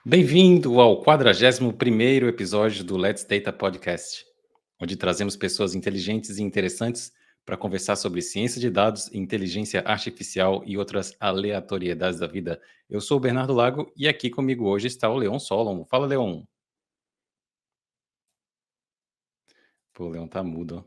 Bem-vindo ao 41º episódio do Let's Data Podcast, onde trazemos pessoas inteligentes e interessantes para conversar sobre ciência de dados, inteligência artificial e outras aleatoriedades da vida. Eu sou o Bernardo Lago e aqui comigo hoje está o Leon Solon. Fala, Leon. Pô, o Leon tá mudo.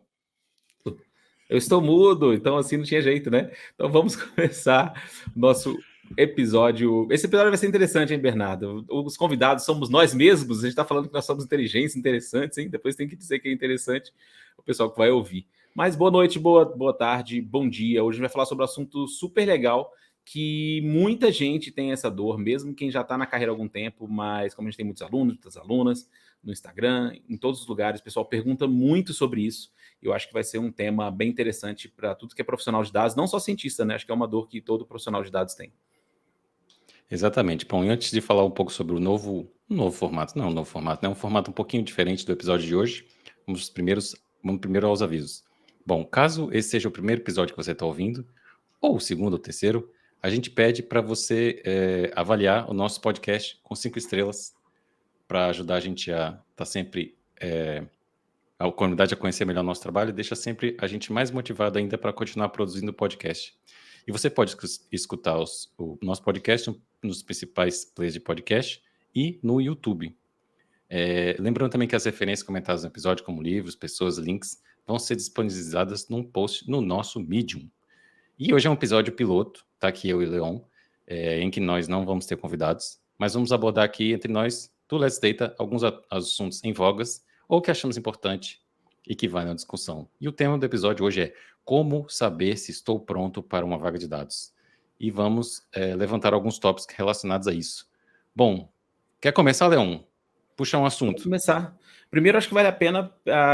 Eu estou mudo, então assim não tinha jeito, né? Então vamos começar nosso episódio. Esse episódio vai ser interessante, hein, Bernardo? Os convidados somos nós mesmos, a gente está falando que nós somos inteligentes, interessantes, hein? Depois tem que dizer que é interessante o pessoal que vai ouvir. Mas boa noite, boa tarde, bom dia. Hoje a gente vai falar sobre um assunto super legal que muita gente tem essa dor, mesmo quem já está na carreira há algum tempo, mas como a gente tem muitos alunos, muitas alunas no Instagram, em todos os lugares, o pessoal pergunta muito sobre isso. Eu acho que vai ser um tema bem interessante para tudo que é profissional de dados, não só cientista, né? Acho que é uma dor que todo profissional de dados tem. Exatamente. Bom, e antes de falar um pouco sobre o novo formato, não, um novo formato, né? Um formato um pouquinho diferente do episódio de hoje, vamos primeiro aos avisos. Bom, caso esse seja o primeiro episódio que você está ouvindo, ou o segundo ou terceiro, a gente pede para você avaliar o nosso podcast com 5 estrelas para ajudar a gente a estar sempre, a comunidade a conhecer melhor o nosso trabalho e deixa sempre a gente mais motivado ainda para continuar produzindo o podcast. E você pode escutar o nosso podcast nos principais players de podcast e no YouTube. Lembrando também que as referências comentadas no episódio, como livros, pessoas, links, vão ser disponibilizadas num post no nosso Medium. E hoje é um episódio piloto, tá aqui eu e o Leon, em que nós não vamos ter convidados, mas vamos abordar aqui entre nós, do Let's Data, alguns assuntos em vogas ou que achamos importante e que vai na discussão. E o tema do episódio hoje é como saber se estou pronto para uma vaga de dados. E vamos levantar alguns tópicos relacionados a isso. Bom, quer começar, Leon? Puxa um Vamos assunto. começar. Primeiro, acho que vale a pena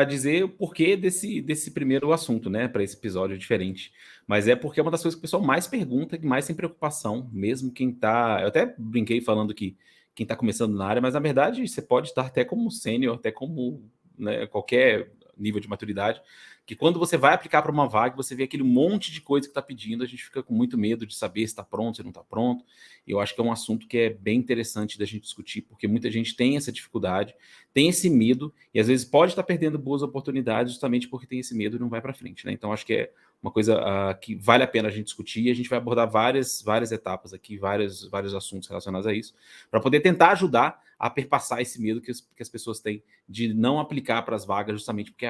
dizer o porquê desse primeiro assunto, né? Para esse episódio diferente. Mas é porque é uma das coisas que o pessoal mais pergunta, que mais tem preocupação, mesmo quem tá. Eu até brinquei falando que quem está começando na área, mas na verdade você pode estar até como sênior, até como, né, qualquer nível de maturidade, que quando você vai aplicar para uma vaga, você vê aquele monte de coisa que está pedindo, a gente fica com muito medo de saber se está pronto, se não está pronto. E eu acho que é um assunto que é bem interessante da gente discutir, porque muita gente tem essa dificuldade, tem esse medo, e às vezes pode estar perdendo boas oportunidades justamente porque tem esse medo e não vai para frente, né? Então acho que é uma coisa que vale a pena a gente discutir, e a gente vai abordar várias etapas aqui, vários assuntos relacionados a isso, para poder tentar ajudar a perpassar esse medo que as pessoas têm de não aplicar para as vagas justamente porque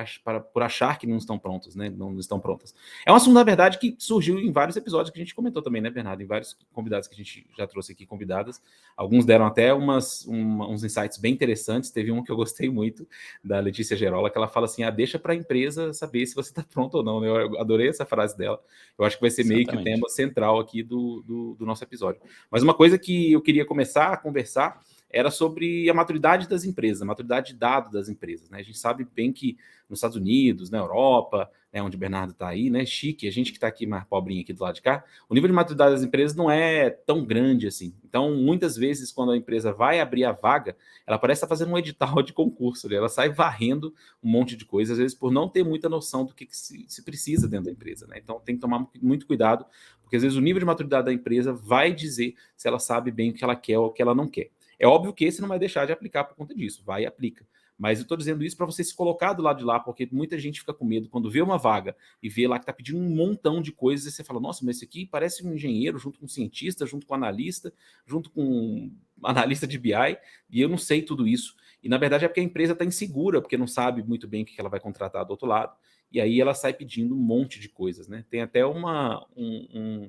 por achar que não estão prontas, né? Não estão prontas. É um assunto, na verdade, que surgiu em vários episódios que a gente comentou também, né, Bernardo? Em vários convidados que a gente já trouxe aqui, convidadas. Alguns deram até uns insights bem interessantes. Teve um que eu gostei muito, da Letícia Gerola, que ela fala assim, deixa para a empresa saber se você está pronto ou não. Né? Eu adorei essa frase dela. Eu acho que vai ser meio que o tema central aqui do nosso episódio. Mas uma coisa que eu queria começar a conversar era sobre a maturidade das empresas, a maturidade de dados das empresas. Né? A gente sabe bem que nos Estados Unidos, na Europa, né, onde o Bernardo está aí, né, chique, a gente que está aqui mais pobrinho aqui do lado de cá, o nível de maturidade das empresas não é tão grande assim. Então, muitas vezes, quando a empresa vai abrir a vaga, ela parece estar fazendo um edital de concurso, né? Ela sai varrendo um monte de coisa, às vezes por não ter muita noção do que se precisa dentro da empresa. Né? Então, tem que tomar muito cuidado, porque às vezes o nível de maturidade da empresa vai dizer se ela sabe bem o que ela quer ou o que ela não quer. É óbvio que esse não vai deixar de aplicar por conta disso, vai e aplica. Mas eu estou dizendo isso para você se colocar do lado de lá, porque muita gente fica com medo quando vê uma vaga e vê lá que está pedindo um montão de coisas, e você fala, nossa, mas esse aqui parece um engenheiro junto com um cientista, junto com um analista, junto com um analista de BI, e eu não sei tudo isso. E na verdade é porque a empresa está insegura, porque não sabe muito bem o que ela vai contratar do outro lado, e aí ela sai pedindo um monte de coisas. Né? Tem até um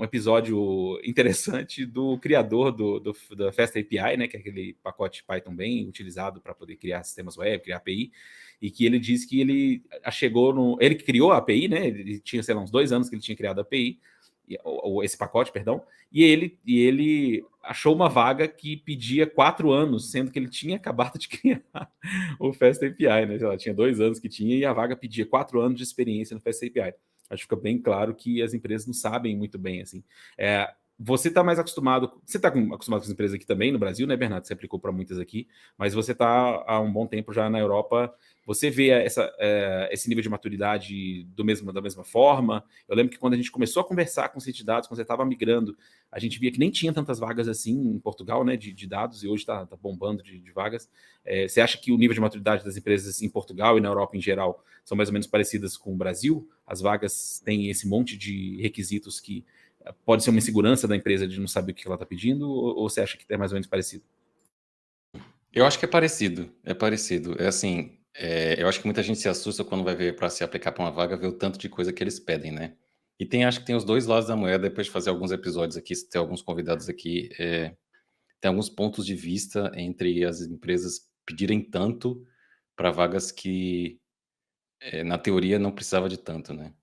episódio interessante do criador da Fast API, né, que é aquele pacote Python bem utilizado para poder criar sistemas web, criar API, e que ele disse que ele ele criou a API, né, ele tinha, sei lá, uns 2 anos que ele tinha criado a API, esse pacote, perdão, e ele achou uma vaga que pedia 4 anos, sendo que ele tinha acabado de criar o Fast API, né, ela tinha 2 anos que tinha, e a vaga pedia 4 anos de experiência no Fast API. Acho que fica bem claro que as empresas não sabem muito bem, assim. você está mais acostumado, você está acostumado com as empresas aqui também no Brasil, né, Bernardo? Você aplicou para muitas aqui, mas você está há um bom tempo já na Europa. Você vê esse nível de maturidade da mesma forma? Eu lembro que quando a gente começou a conversar com o Ciência de Dados, quando você estava migrando, a gente via que nem tinha tantas vagas assim em Portugal, né, de dados, e hoje está bombando de vagas. Você acha que o nível de maturidade das empresas em Portugal e na Europa em geral são mais ou menos parecidas com o Brasil? As vagas têm esse monte de requisitos que pode ser uma insegurança da empresa de não saber o que ela está pedindo, ou você acha que é mais ou menos parecido? Eu acho que é parecido, é parecido. É assim, eu acho que muita gente se assusta quando vai ver para se aplicar para uma vaga, ver o tanto de coisa que eles pedem, né? E acho que tem os dois lados da moeda, depois de fazer alguns episódios aqui, se ter alguns convidados aqui, tem alguns pontos de vista entre as empresas pedirem tanto para vagas que, na teoria, não precisava de tanto, né?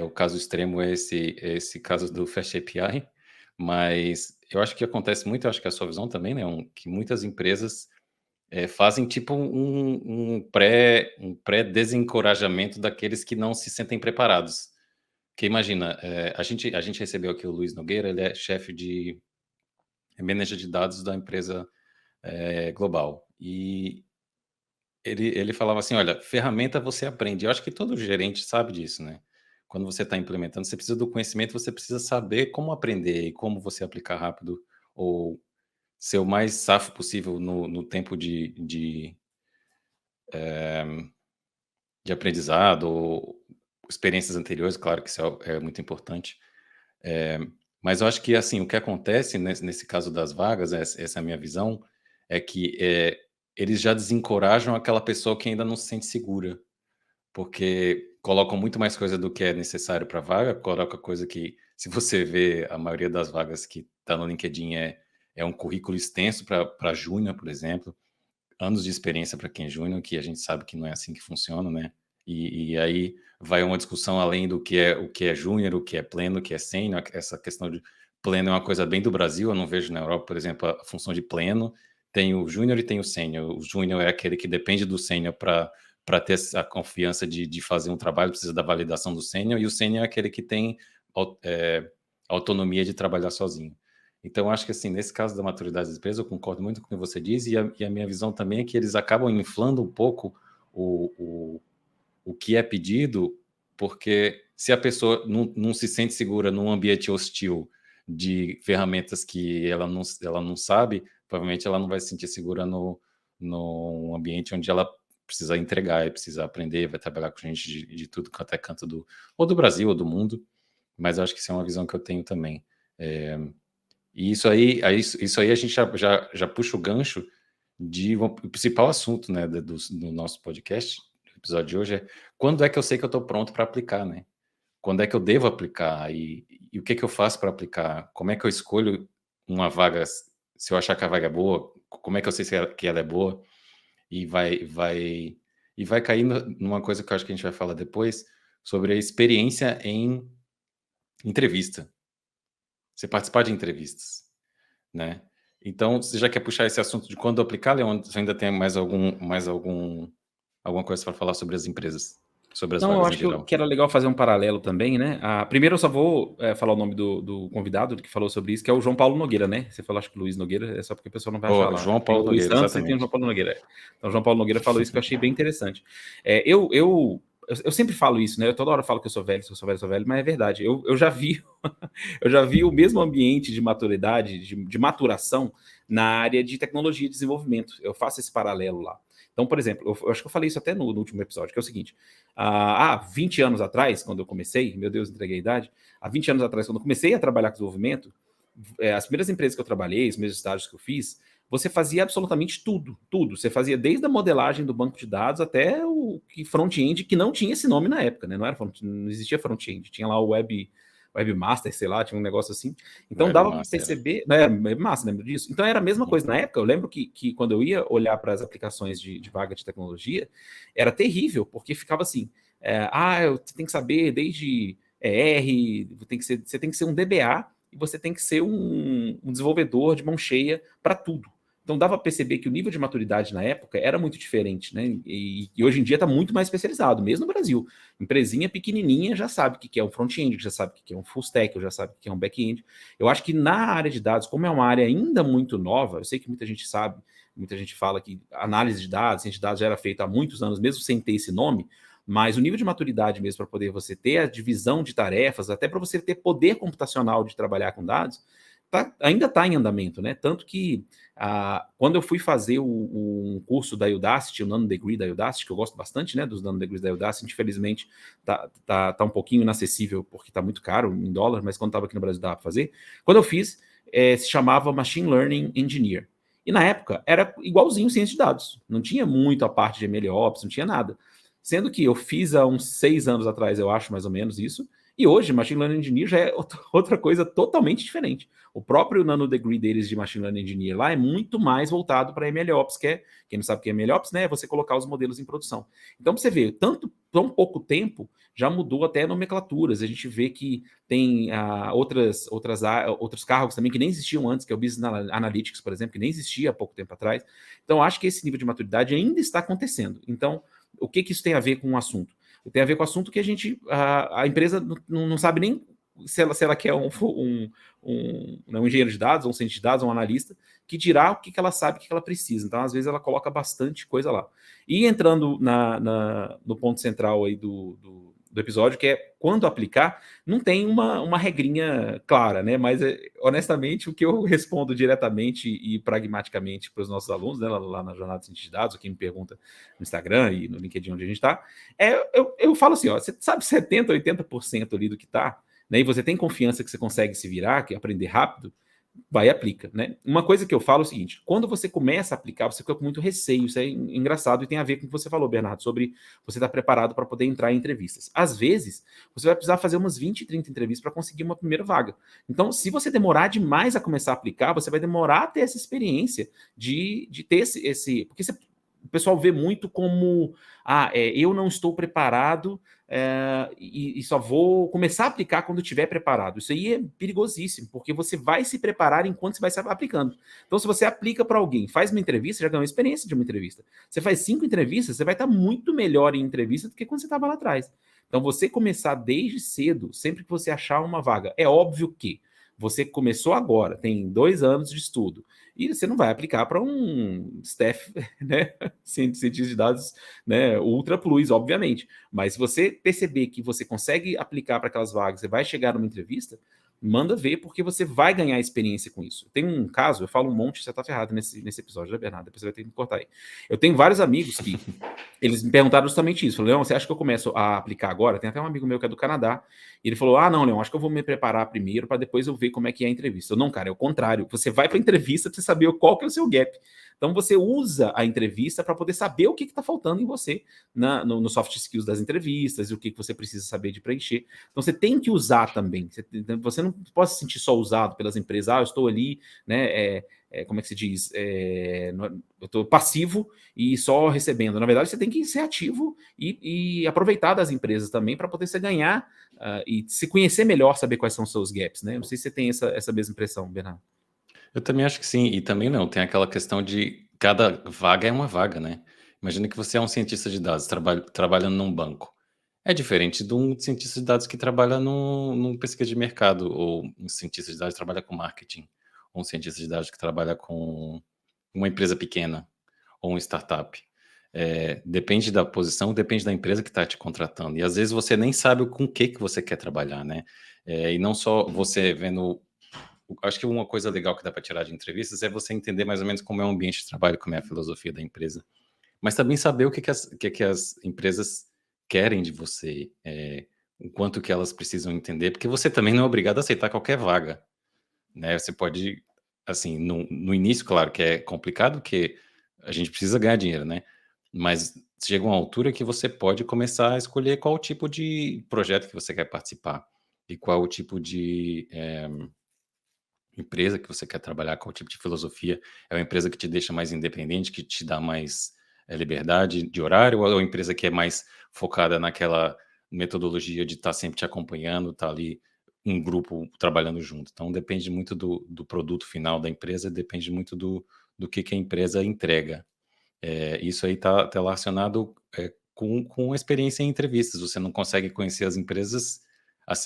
O caso extremo é esse caso do Fast API, mas eu acho que acontece muito, eu acho que é a sua visão também, né? Que muitas empresas fazem tipo um pré-desencorajamento daqueles que não se sentem preparados. Porque imagina, a gente recebeu aqui o Luiz Nogueira, ele é chefe manager de dados da empresa global. E ele falava assim: olha, ferramenta você aprende. Eu acho que todo gerente sabe disso, né? Quando você está implementando, você precisa do conhecimento, você precisa saber como aprender e como você aplicar rápido, ou ser o mais safo possível no tempo de aprendizado, ou experiências anteriores, claro que isso é muito importante. É, mas eu acho que, assim, o que acontece nesse caso das vagas, essa é a minha visão, é que eles já desencorajam aquela pessoa que ainda não se sente segura, porque colocam muito mais coisa do que é necessário para a vaga, coloca coisa que, se você vê, a maioria das vagas que está no LinkedIn é um currículo extenso para júnior, por exemplo, anos de experiência para quem é júnior, que a gente sabe que não é assim que funciona, né? E aí vai uma discussão além do o que é júnior, o que é pleno, o que é sênior. Essa questão de pleno é uma coisa bem do Brasil, eu não vejo na Europa, por exemplo, a função de pleno. Tem o júnior e tem o sênior. O júnior é aquele que depende do sênior para ter a confiança de fazer um trabalho, precisa da validação do sênior, e o sênior é aquele que tem autonomia de trabalhar sozinho. Então, acho que, assim, nesse caso da maturidade das empresas, eu concordo muito com o que você diz, e a minha visão também é que eles acabam inflando um pouco o que é pedido, porque se a pessoa não se sente segura num ambiente hostil de ferramentas que ela não sabe, provavelmente ela não vai se sentir segura no ambiente onde ela precisa entregar e precisa aprender, vai trabalhar com gente de tudo quanto é canto ou do Brasil ou do mundo, mas eu acho que isso é uma visão que eu tenho também. E isso aí a gente já puxa o gancho o principal assunto, né, do nosso podcast, do episódio de hoje, é quando é que eu sei que eu estou pronto para aplicar, né? Quando é que eu devo aplicar? E o que que eu faço para aplicar? Como é que eu escolho uma vaga, se eu achar que a vaga é boa? Como é que eu sei que ela é boa? E vai cair numa coisa que eu acho que a gente vai falar depois, sobre a experiência em entrevista. Você participar de entrevistas, né? Então, você já quer puxar esse assunto de quando aplicar, Leon? Você ainda tem alguma coisa para falar sobre as empresas, sobre as Não, eu vagas em acho que, geral? que era legal fazer um paralelo também, né? Primeiro eu só vou falar o nome do convidado que falou sobre isso, que é o João Paulo Nogueira, né? Você falou, acho que Luiz Nogueira, é só porque a pessoa não vai achar Oh, lá. João Tem o Paulo Luiz Nogueira, Santos e tem o João exatamente. Paulo Nogueira. Então, o João Paulo Nogueira falou isso que eu achei bem interessante. Eu sempre falo isso, né? Eu toda hora falo que eu sou velho, que eu sou velho, sou velho, mas é verdade. Eu já vi, eu já vi o mesmo ambiente de maturidade, de maturação na área de tecnologia e desenvolvimento. Eu faço esse paralelo lá. Então, por exemplo, eu acho que eu falei isso até no último episódio, que é o seguinte: há 20 anos atrás, quando eu comecei, meu Deus, entreguei a idade, há 20 anos atrás, quando eu comecei a trabalhar com desenvolvimento, as primeiras empresas que eu trabalhei, os meus estágios que eu fiz, você fazia absolutamente tudo, tudo. Você fazia desde a modelagem do banco de dados até o front-end, que não tinha esse nome na época, né? Não existia front-end, tinha lá o webmaster, sei lá, tinha um negócio assim. Então dava para Webmaster. perceber, né, webmaster, lembra disso? Então era a mesma coisa na época. Eu lembro que quando eu ia olhar para as aplicações de vaga de tecnologia, era terrível, porque ficava assim: você tem que saber desde R, você tem que ser um DBA e você tem que ser um desenvolvedor de mão cheia para tudo. Então dava para perceber que o nível de maturidade na época era muito diferente, né? E hoje em dia está muito mais especializado, mesmo no Brasil. Empresinha pequenininha já sabe o que é um front-end, já sabe o que é um full stack, já sabe o que é um back-end. Eu acho que na área de dados, como é uma área ainda muito nova, eu sei que muita gente sabe, muita gente fala que análise de dados, ciência de dados já era feita há muitos anos, mesmo sem ter esse nome, mas o nível de maturidade mesmo para poder você ter a divisão de tarefas, até para você ter poder computacional de trabalhar com dados, ainda está em andamento, né? Tanto que quando eu fui fazer um curso da Udacity, o Nano Degree da Udacity, que eu gosto bastante, né, dos Nano Degrees da Udacity, infelizmente tá um pouquinho inacessível, porque está muito caro em dólar, mas quando estava aqui no Brasil dava para fazer. Quando eu fiz, se chamava Machine Learning Engineer. E na época era igualzinho ciência de dados. Não tinha muito a parte de MLOps, não tinha nada. Sendo que eu fiz há uns 6 anos atrás, eu acho, mais ou menos isso, e hoje, Machine Learning Engineer já é outra coisa totalmente diferente. O próprio Nano Degree deles de Machine Learning Engineer lá é muito mais voltado para MLOps, que é, quem não sabe o que é MLOps, né? É você colocar os modelos em produção. Então, você vê, tão pouco tempo, já mudou até nomenclaturas. A gente vê que tem outros cargos também que nem existiam antes, que é o Business Analytics, por exemplo, que nem existia há pouco tempo atrás. Então, acho que esse nível de maturidade ainda está acontecendo. Então, o que isso tem a ver com o assunto? Tem a ver com o assunto que a empresa não sabe nem se ela quer um engenheiro de dados, um cientista de dados, um analista, que dirá o que ela sabe, o que ela precisa. Então, às vezes, ela coloca bastante coisa lá. E entrando no ponto central aí do episódio, que é quando aplicar, não tem uma regrinha clara, né? Mas, honestamente, o que eu respondo diretamente e pragmaticamente para os nossos alunos, né, lá na Jornada de Cientista de Dados, ou quem me pergunta no Instagram e no LinkedIn onde a gente está, eu falo assim, ó, você sabe 70%, 80% ali do que está, né? E você tem confiança que você consegue se virar, que aprender rápido, vai e aplica, né? Uma coisa que eu falo é o seguinte: quando você começa a aplicar, você fica com muito receio. Isso é engraçado e tem a ver com o que você falou, Bernardo, sobre você estar preparado para poder entrar em entrevistas. Às vezes, você vai precisar fazer umas 20, 30 entrevistas para conseguir uma primeira vaga. Então, se você demorar demais a começar a aplicar, você vai demorar a ter essa experiência de ter esse porque o pessoal vê muito como eu não estou preparado e só vou começar a aplicar quando estiver preparado. Isso aí é perigosíssimo, porque você vai se preparar enquanto você vai se aplicando. Então, se você aplica para alguém, faz uma entrevista, já ganhou experiência de uma entrevista. Você faz 5 entrevistas, você vai estar muito melhor em entrevista do que quando você estava lá atrás. Então, você começar desde cedo, sempre que você achar uma vaga. É óbvio que você começou agora, tem 2 anos de estudo, e você não vai aplicar para um staff, né, cientista de dados, né, ultra plus, obviamente. Mas se você perceber que você consegue aplicar para aquelas vagas, você vai chegar numa entrevista, manda ver, porque você vai ganhar experiência com isso. Tem um caso, eu falo um monte, você tá ferrado nesse episódio, né, Bernardo? Depois você vai ter que me cortar aí. Eu tenho vários amigos que eles me perguntaram justamente isso. Falei, Leão, você acha que eu começo a aplicar agora? Tem até um amigo meu que é do Canadá, e ele falou, não, Leão, acho que eu vou me preparar primeiro para depois eu ver como é que é a entrevista. Eu, não, cara, é o contrário. Você vai para a entrevista para você saber qual que é o seu gap. Então você usa a entrevista para poder saber o que está faltando em você no soft skills das entrevistas e o que você precisa saber de preencher. Então você tem que usar também. Você não pode se sentir só usado pelas empresas. Eu estou ali, né? Como é que se diz? Eu estou passivo e só recebendo. Na verdade, você tem que ser ativo e aproveitar das empresas também para poder você ganhar e se conhecer melhor, saber quais são os seus gaps, né? Não sei se você tem essa mesma impressão, Bernardo. Eu também acho que sim, e também não, tem aquela questão de cada vaga é uma vaga, né? Imagina que você é um cientista de dados trabalhando num banco. É diferente de um cientista de dados que trabalha num pesquisa de mercado, ou um cientista de dados que trabalha com marketing, ou um cientista de dados que trabalha com uma empresa pequena, ou uma startup. Depende da posição, depende da empresa que está te contratando. E às vezes você nem sabe com o que você quer trabalhar, né? E não só você vendo. Acho que uma coisa legal que dá para tirar de entrevistas é você entender mais ou menos como é o ambiente de trabalho, como é a filosofia da empresa. Mas também saber o que as empresas querem de você, o quanto que elas precisam entender, porque você também não é obrigado a aceitar qualquer vaga, né? Você pode, assim, no início, claro que é complicado, porque a gente precisa ganhar dinheiro, né? Mas chega uma altura que você pode começar a escolher qual tipo de projeto que você quer participar e qual o tipo de empresa que você quer trabalhar, qual tipo de filosofia. É uma empresa que te deixa mais independente, que te dá mais liberdade de horário, ou é uma empresa que é mais focada naquela metodologia de estar sempre te acompanhando, estar ali um grupo trabalhando junto. Então depende muito do produto final da empresa, depende muito do do que a empresa entrega. Isso aí está relacionado com a experiência em entrevistas. Você não consegue conhecer as empresas,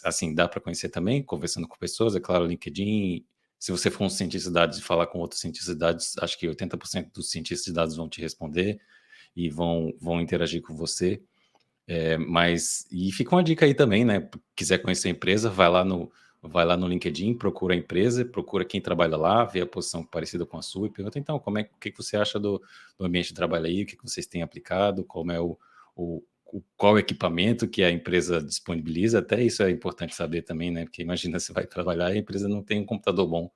assim, dá para conhecer também, conversando com pessoas, é claro, LinkedIn. Se você for um cientista de dados e falar com outros cientistas de dados, acho que 80% dos cientistas de dados vão te responder e vão interagir com você. E fica uma dica aí também, né? Quiser conhecer a empresa, vai lá no LinkedIn, procura a empresa, procura quem trabalha lá, vê a posição parecida com a sua e pergunta, então, o que você acha do ambiente de trabalho aí, o que vocês têm aplicado, como é qual o equipamento que a empresa disponibiliza, até isso é importante saber também, né? Porque imagina, você vai trabalhar e a empresa não tem um computador bom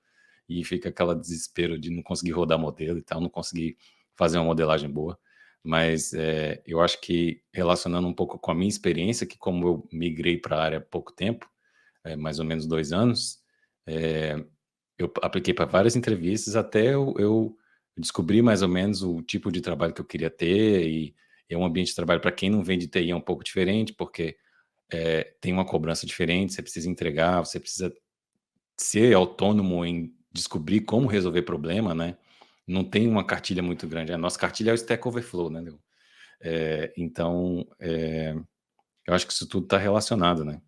e fica aquele desespero de não conseguir rodar modelo e tal, não conseguir fazer uma modelagem boa. Mas eu acho que relacionando um pouco com a minha experiência, que como eu migrei para a área há pouco tempo, mais ou menos 2 anos, eu apliquei para várias entrevistas até eu descobrir mais ou menos o tipo de trabalho que eu queria ter e é um ambiente de trabalho para quem não vem de TI é um pouco diferente, porque tem uma cobrança diferente, você precisa entregar, você precisa ser autônomo em descobrir como resolver problema, né? Não tem uma cartilha muito grande. A nossa cartilha é o Stack Overflow, né? Então, eu acho que isso tudo está relacionado, né?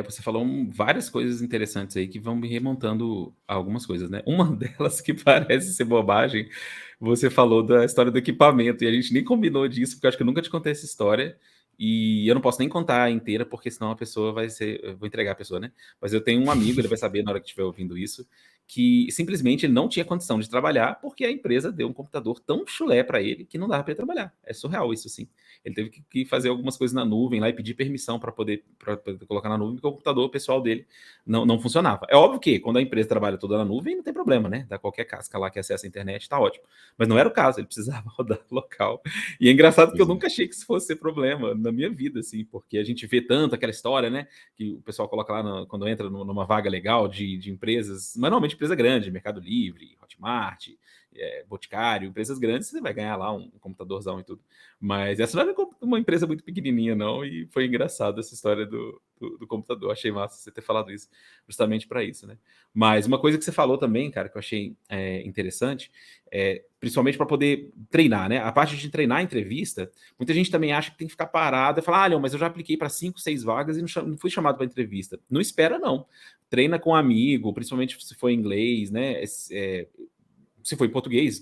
Você falou várias coisas interessantes aí que vão me remontando a algumas coisas, né? Uma delas que parece ser bobagem, você falou da história do equipamento, e a gente nem combinou disso, porque eu acho que eu nunca te contei essa história, e eu não posso nem contar inteira, porque senão a pessoa vai ser. Eu vou entregar a pessoa, né? Mas eu tenho um amigo, ele vai saber na hora que estiver ouvindo isso, que simplesmente ele não tinha condição de trabalhar porque a empresa deu um computador tão chulé para ele que não dava para ele trabalhar. É surreal isso, sim. Ele teve que fazer algumas coisas na nuvem lá e pedir permissão para poder colocar na nuvem, porque o computador pessoal dele não funcionava. É óbvio que quando a empresa trabalha toda na nuvem, não tem problema, né? Dá qualquer casca lá que acessa a internet, tá ótimo. Mas não era o caso, ele precisava rodar local. E é engraçado que eu Pois é. nunca achei que isso fosse ser problema na minha vida, assim, porque a gente vê tanto aquela história, né? Que o pessoal coloca lá quando entra numa vaga legal de empresas, mas normalmente empresa grande, Mercado Livre, Hotmart, Boticário, empresas grandes, você vai ganhar lá um computadorzão e tudo. Mas essa não era uma empresa muito pequenininha, não, e foi engraçado essa história do computador. Achei massa você ter falado isso, justamente para isso, né? Mas uma coisa que você falou também, cara, que eu achei interessante, principalmente para poder treinar, né? A parte de treinar a entrevista, muita gente também acha que tem que ficar parado e falar, Leon, mas eu já apliquei para 5, 6 vagas e não fui chamado para entrevista. Não espera, não. Treina com um amigo, principalmente se for em inglês, né? Se for em português,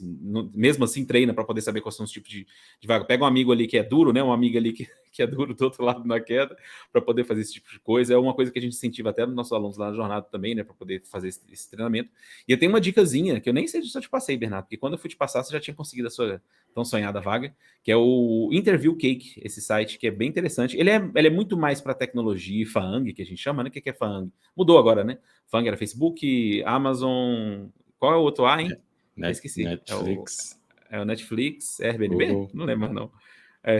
mesmo assim treina para poder saber quais são os tipos de vaga. Pega um amigo ali que é duro, né? Um amigo ali que é duro do outro lado na queda, para poder fazer esse tipo de coisa. É uma coisa que a gente incentiva até nos nossos alunos lá na jornada também, né? Para poder fazer esse treinamento. E eu tenho uma dicasinha, que eu nem sei se eu te passei, Bernardo, porque quando eu fui te passar, você já tinha conseguido a sua tão sonhada vaga, que é o Interview Cake, esse site que é bem interessante. Ele é muito mais para tecnologia e FAANG, que a gente chama, né? O que é FAANG? Mudou agora, né? FAANG era Facebook, Amazon. Qual é o outro A, hein? Esqueci. Netflix, É o Netflix, Airbnb? Google. Não lembro, não.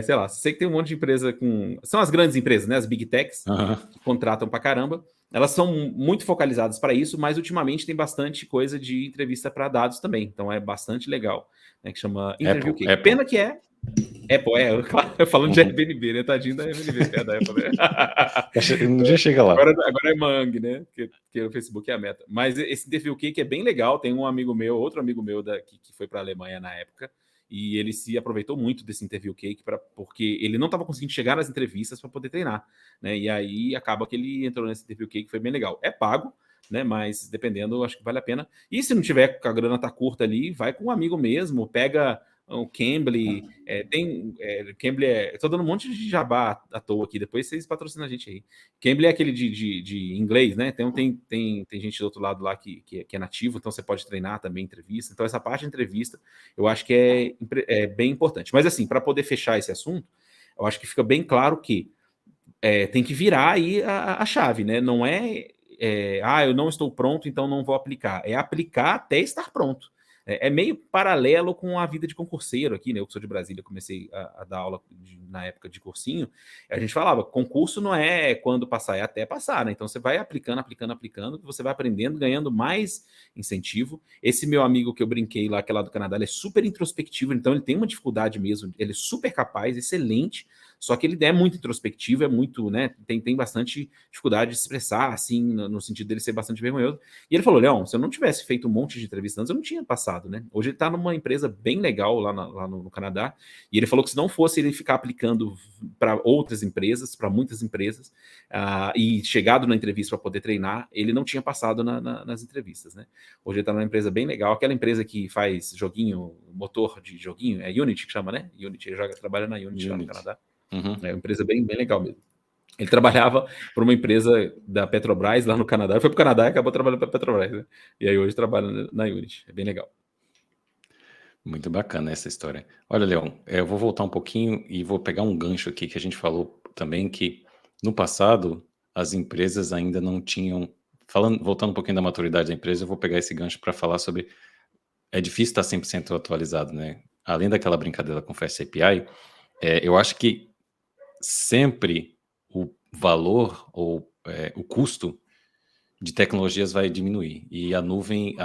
Sei lá, sei que tem um monte de empresa com. São as grandes empresas, né? As Big Techs, que contratam pra caramba. Elas são muito focalizadas para isso, mas ultimamente tem bastante coisa de entrevista para dados também. Então é bastante legal, né? Que chama Interview Cake. Apple. Pena que é Apple, falando de Uhum. Airbnb, né? Tadinho da Airbnb, perto da Apple, né? Um dia chega lá. Agora é Mang, né? Porque o Facebook é a meta. Mas esse Interview Cake é bem legal. Tem um amigo meu, outro amigo meu que foi para a Alemanha na época, e ele se aproveitou muito desse Interview Cake porque ele não estava conseguindo chegar nas entrevistas para poder treinar, né? E aí acaba que ele entrou nesse Interview Cake, foi bem legal. É pago, né? Mas dependendo, acho que vale a pena. E se não tiver, a grana tá curta ali, vai com um amigo mesmo, pega o Cambly, Cambly tô dando um monte de jabá à toa aqui, depois vocês patrocinam a gente aí. Cambly é aquele de inglês, né? Tem gente do outro lado lá que é nativo, então você pode treinar também entrevista. Então, essa parte de entrevista eu acho que é bem importante. Mas, assim, para poder fechar esse assunto, eu acho que fica bem claro que tem que virar aí a chave, né? Não eu não estou pronto, então não vou aplicar. É aplicar até estar pronto. É meio paralelo com a vida de concurseiro aqui, né? Eu que sou de Brasília, comecei a dar aula na época de cursinho. A gente falava, concurso não é quando passar, é até passar, né? Então você vai aplicando, você vai aprendendo, ganhando mais incentivo. Esse meu amigo que eu brinquei lá, que é lá do Canadá, ele é super introspectivo, então ele tem uma dificuldade mesmo, ele é super capaz, excelente, Só que ele é muito introspectivo, é muito, né, tem bastante dificuldade de se expressar, assim, no sentido dele ser bastante vergonhoso. E ele falou, Leão, se eu não tivesse feito um monte de entrevistas antes, eu não tinha passado, né? Hoje ele está numa empresa bem legal lá no Canadá, e ele falou que se não fosse ele ficar aplicando para outras empresas, para muitas empresas, e chegado na entrevista para poder treinar, ele não tinha passado nas entrevistas, né? Hoje ele está numa empresa bem legal, aquela empresa que faz joguinho, motor de joguinho, é Unity que chama, né? Unity, ele trabalha na Unity lá no Canadá. É uma empresa bem legal mesmo. Ele trabalhava para uma empresa da Petrobras lá no Canadá, foi para o Canadá e acabou trabalhando para a Petrobras, né? E aí hoje trabalha na Unity, é bem legal. Muito bacana essa história. Olha, Leão, eu vou voltar um pouquinho e vou pegar um gancho aqui que a gente falou também que no passado as empresas ainda não tinham, voltando um pouquinho da maturidade da empresa, eu vou pegar esse gancho para falar sobre, é difícil estar 100% atualizado, né? Além daquela brincadeira com Fast API, eu acho que sempre o valor ou o custo de tecnologias vai diminuir. E a nuvem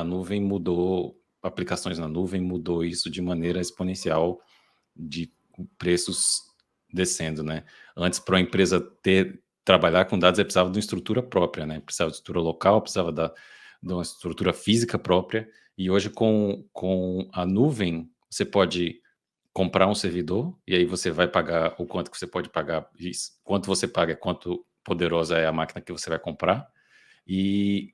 mudou, aplicações na nuvem mudou isso de maneira exponencial, de preços descendo, né? Antes, para uma empresa trabalhar com dados, precisava de uma estrutura própria, né? Precisava de estrutura local, precisava de uma estrutura física própria. E hoje, com a nuvem, você pode comprar um servidor, e aí você vai pagar o quanto que você pode pagar, quanto você paga, quanto poderosa é a máquina que você vai comprar, e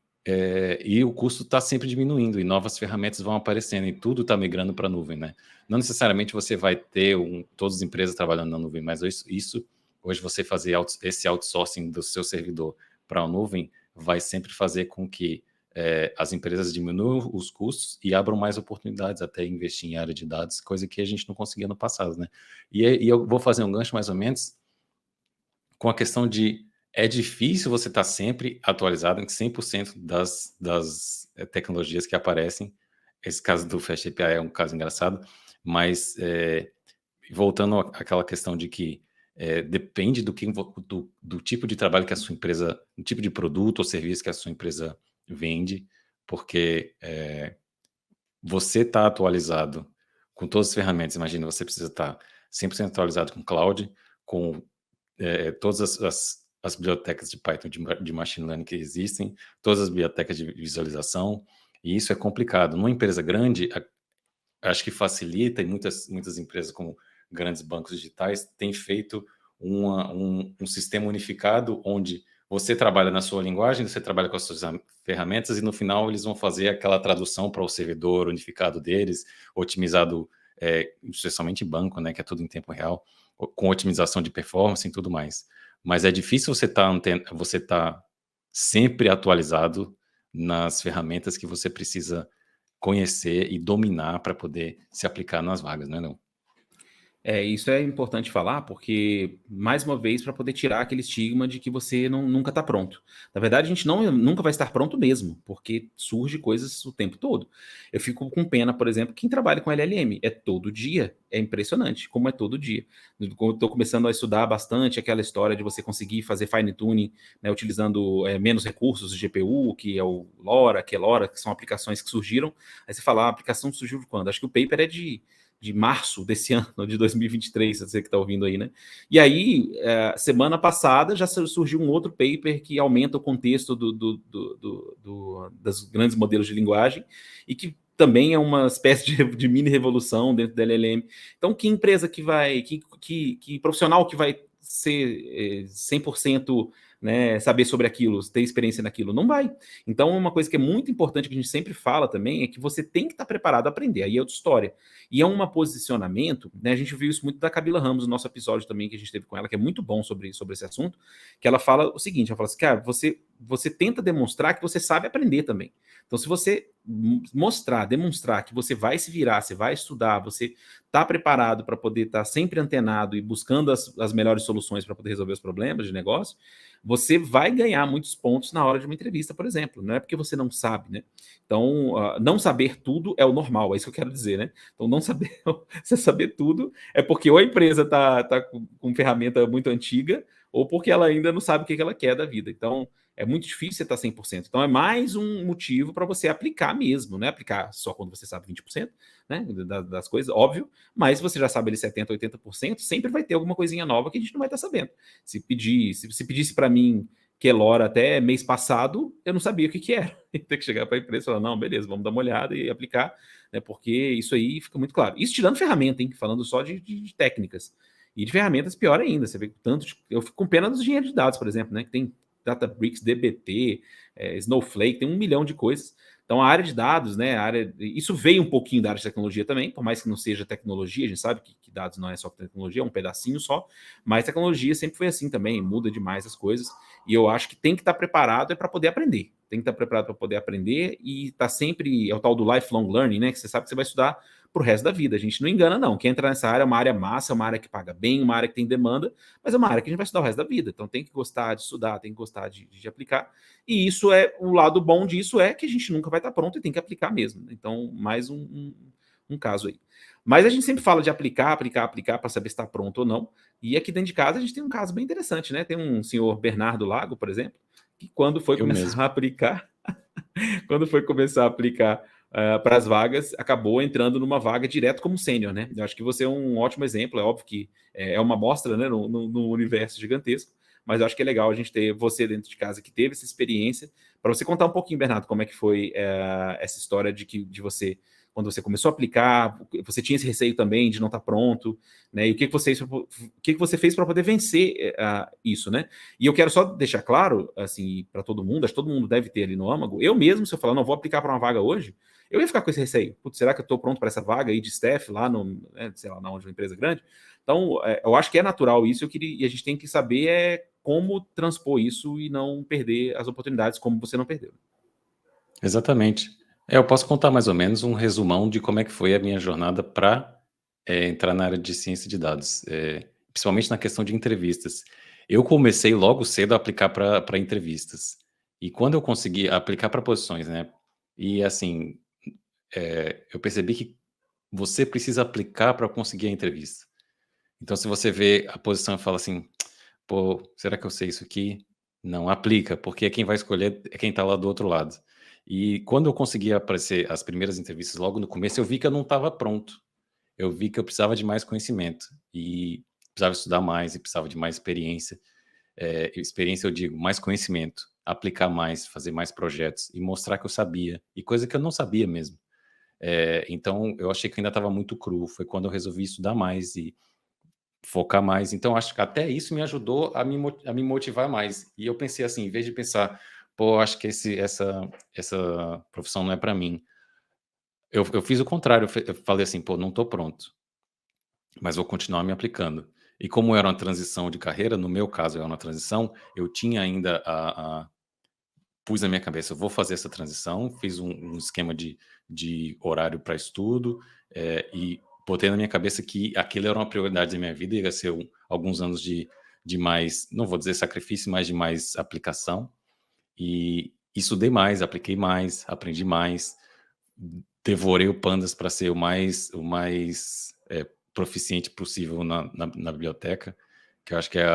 o custo está sempre diminuindo, e novas ferramentas vão aparecendo, e tudo está migrando para a nuvem, né? Não necessariamente você vai ter todas as empresas trabalhando na nuvem, mas isso hoje você fazer esse outsourcing do seu servidor para a nuvem vai sempre fazer com que as empresas diminuam os custos e abram mais oportunidades até investir em área de dados, coisa que a gente não conseguia no passado, né? E eu vou fazer um gancho mais ou menos com a questão de é difícil você estar sempre atualizado em 100% das tecnologias que aparecem. Esse caso do Fast API é um caso engraçado, mas voltando àquela questão de que depende do tipo de trabalho que a sua empresa, do tipo de produto ou serviço que a sua empresa vende, porque você está atualizado com todas as ferramentas. Imagina, você precisa estar 100% atualizado com cloud, com todas as bibliotecas de Python de machine learning que existem, todas as bibliotecas de visualização, e isso é complicado. Numa empresa grande, acho que facilita, e muitas empresas como grandes bancos digitais têm feito um sistema unificado onde você trabalha na sua linguagem, você trabalha com as suas ferramentas e no final eles vão fazer aquela tradução para o servidor unificado deles, otimizado, especialmente em banco, né, que é tudo em tempo real, com otimização de performance e tudo mais. Mas é difícil você tá sempre atualizado nas ferramentas que você precisa conhecer e dominar para poder se aplicar nas vagas, né, não? Isso é importante falar, porque, mais uma vez, para poder tirar aquele estigma de que você nunca está pronto. Na verdade, a gente nunca vai estar pronto mesmo, porque surge coisas o tempo todo. Eu fico com pena, por exemplo, quem trabalha com LLM. É todo dia. É impressionante como é todo dia. Estou começando a estudar bastante aquela história de você conseguir fazer fine tuning, né, utilizando menos recursos de GPU, que é o LoRa, que são aplicações que surgiram. Aí você fala, a aplicação surgiu de quando? Acho que o paper é de março desse ano, de 2023, você que está ouvindo aí, né? E aí, semana passada, já surgiu um outro paper que aumenta o contexto dos grandes modelos de linguagem e que também é uma espécie de mini revolução dentro da LLM. Então, que empresa que vai, que profissional que vai ser 100%, né, saber sobre aquilo, ter experiência naquilo? Não vai. Então, uma coisa que é muito importante, que a gente sempre fala também, é que você tem que estar preparado a aprender. Aí é outra história. E é um posicionamento, né, a gente viu isso muito da Camila Ramos, no nosso episódio também que a gente teve com ela, que é muito bom sobre esse assunto, que ela fala o seguinte, ela fala assim, cara, você tenta demonstrar que você sabe aprender também. Então, se você demonstrar que você vai se virar, você vai estudar, você está preparado para poder estar sempre antenado e buscando as melhores soluções para poder resolver os problemas de negócio, você vai ganhar muitos pontos na hora de uma entrevista, por exemplo. Não é porque você não sabe, né? Então, não saber tudo é o normal, é isso que eu quero dizer, né? Então, não saber, você saber tudo é porque ou a empresa está com ferramenta muito antiga, ou porque ela ainda não sabe o que que ela quer da vida. Então, é muito difícil você estar 100%. Então, é mais um motivo para você aplicar mesmo, não é aplicar só quando você sabe 20%, né, das coisas, óbvio, mas se você já sabe ali 70%, 80%, sempre vai ter alguma coisinha nova que a gente não vai estar sabendo. Se pedisse para mim Kelora até mês passado, eu não sabia o que que era. Tem que chegar para a empresa e falar, não, beleza, vamos dar uma olhada e aplicar, né, porque isso aí fica muito claro. Isso tirando ferramenta, hein, falando só de técnicas. E de ferramentas, pior ainda, você vê tanto. Eu fico com pena dos engenheiros de dados, por exemplo, né, que tem Databricks, DBT, Snowflake, tem 1 milhão de coisas. Então, a área de dados, né, isso veio um pouquinho da área de tecnologia também, por mais que não seja tecnologia, a gente sabe que dados não é só tecnologia, é um pedacinho só, mas tecnologia sempre foi assim também, muda demais as coisas, e eu acho que tem que estar preparado para poder aprender. Tem que estar preparado para poder aprender e tá sempre, é o tal do lifelong learning, né, que você sabe que você vai estudar pro resto da vida. A gente não engana, não. Quem entra nessa área é uma área massa, é uma área que paga bem, uma área que tem demanda, mas é uma área que a gente vai estudar o resto da vida. Então tem que gostar de estudar, tem que gostar de aplicar. E isso é o lado bom disso, é que a gente nunca vai estar pronto e tem que aplicar mesmo. Então, mais um caso aí. Mas a gente sempre fala de aplicar para saber se está pronto ou não. E aqui dentro de casa a gente tem um caso bem interessante, né? Tem um senhor Bernardo Lago, por exemplo, que quando foi Eu começar mesmo. a aplicar, quando foi começar a aplicar para as vagas, acabou entrando numa vaga direto como sênior, né? Eu acho que você é um ótimo exemplo, é óbvio que é uma amostra, né, no universo gigantesco, mas eu acho que é legal a gente ter você dentro de casa que teve essa experiência, para você contar um pouquinho, Bernardo, como é que foi essa história de você, quando você começou a aplicar, você tinha esse receio também de não estar pronto, né? E o que que você fez para poder vencer isso, né? E eu quero só deixar claro, assim, para todo mundo, acho que todo mundo deve ter ali no âmago, eu mesmo, se eu falar, não, vou aplicar para uma vaga hoje, eu ia ficar com esse receio. Putz, será que eu estou pronto para essa vaga aí de staff lá no, sei lá, na onde uma empresa grande? Então, eu acho que é natural isso, e a gente tem que saber como transpor isso e não perder as oportunidades como você não perdeu. Exatamente. Eu posso contar mais ou menos um resumão de como é que foi a minha jornada para entrar na área de ciência de dados, principalmente na questão de entrevistas. Eu comecei logo cedo a aplicar para entrevistas. E quando eu consegui aplicar para posições, né? E assim, eu percebi que você precisa aplicar para conseguir a entrevista. Então, se você vê a posição e fala assim, pô, será que eu sei isso aqui? Não, aplica, porque quem vai escolher é quem está lá do outro lado. E quando eu consegui aparecer as primeiras entrevistas logo no começo, eu vi que eu não estava pronto. Eu vi que eu precisava de mais conhecimento e precisava estudar mais e precisava de mais experiência. Experiência, eu digo, mais conhecimento, aplicar mais, fazer mais projetos e mostrar que eu sabia, e coisa que eu não sabia mesmo. Então, eu achei que ainda estava muito cru. Foi quando eu resolvi estudar mais e focar mais. Então, acho que até isso me ajudou a me motivar mais. E eu pensei assim, em vez de pensar, pô, acho que essa profissão não é para mim. Eu fiz o contrário, eu falei assim, pô, não estou pronto, mas vou continuar me aplicando. E como era uma transição de carreira, no meu caso era uma transição, eu tinha ainda pus na minha cabeça, eu vou fazer essa transição, fiz um esquema de horário para estudo, e botei na minha cabeça que aquilo era uma prioridade da minha vida, ia ser alguns anos de mais, não vou dizer sacrifício, mas de mais aplicação. E estudei mais, apliquei mais, aprendi mais, devorei o Pandas para ser o mais proficiente possível na biblioteca, que eu acho que é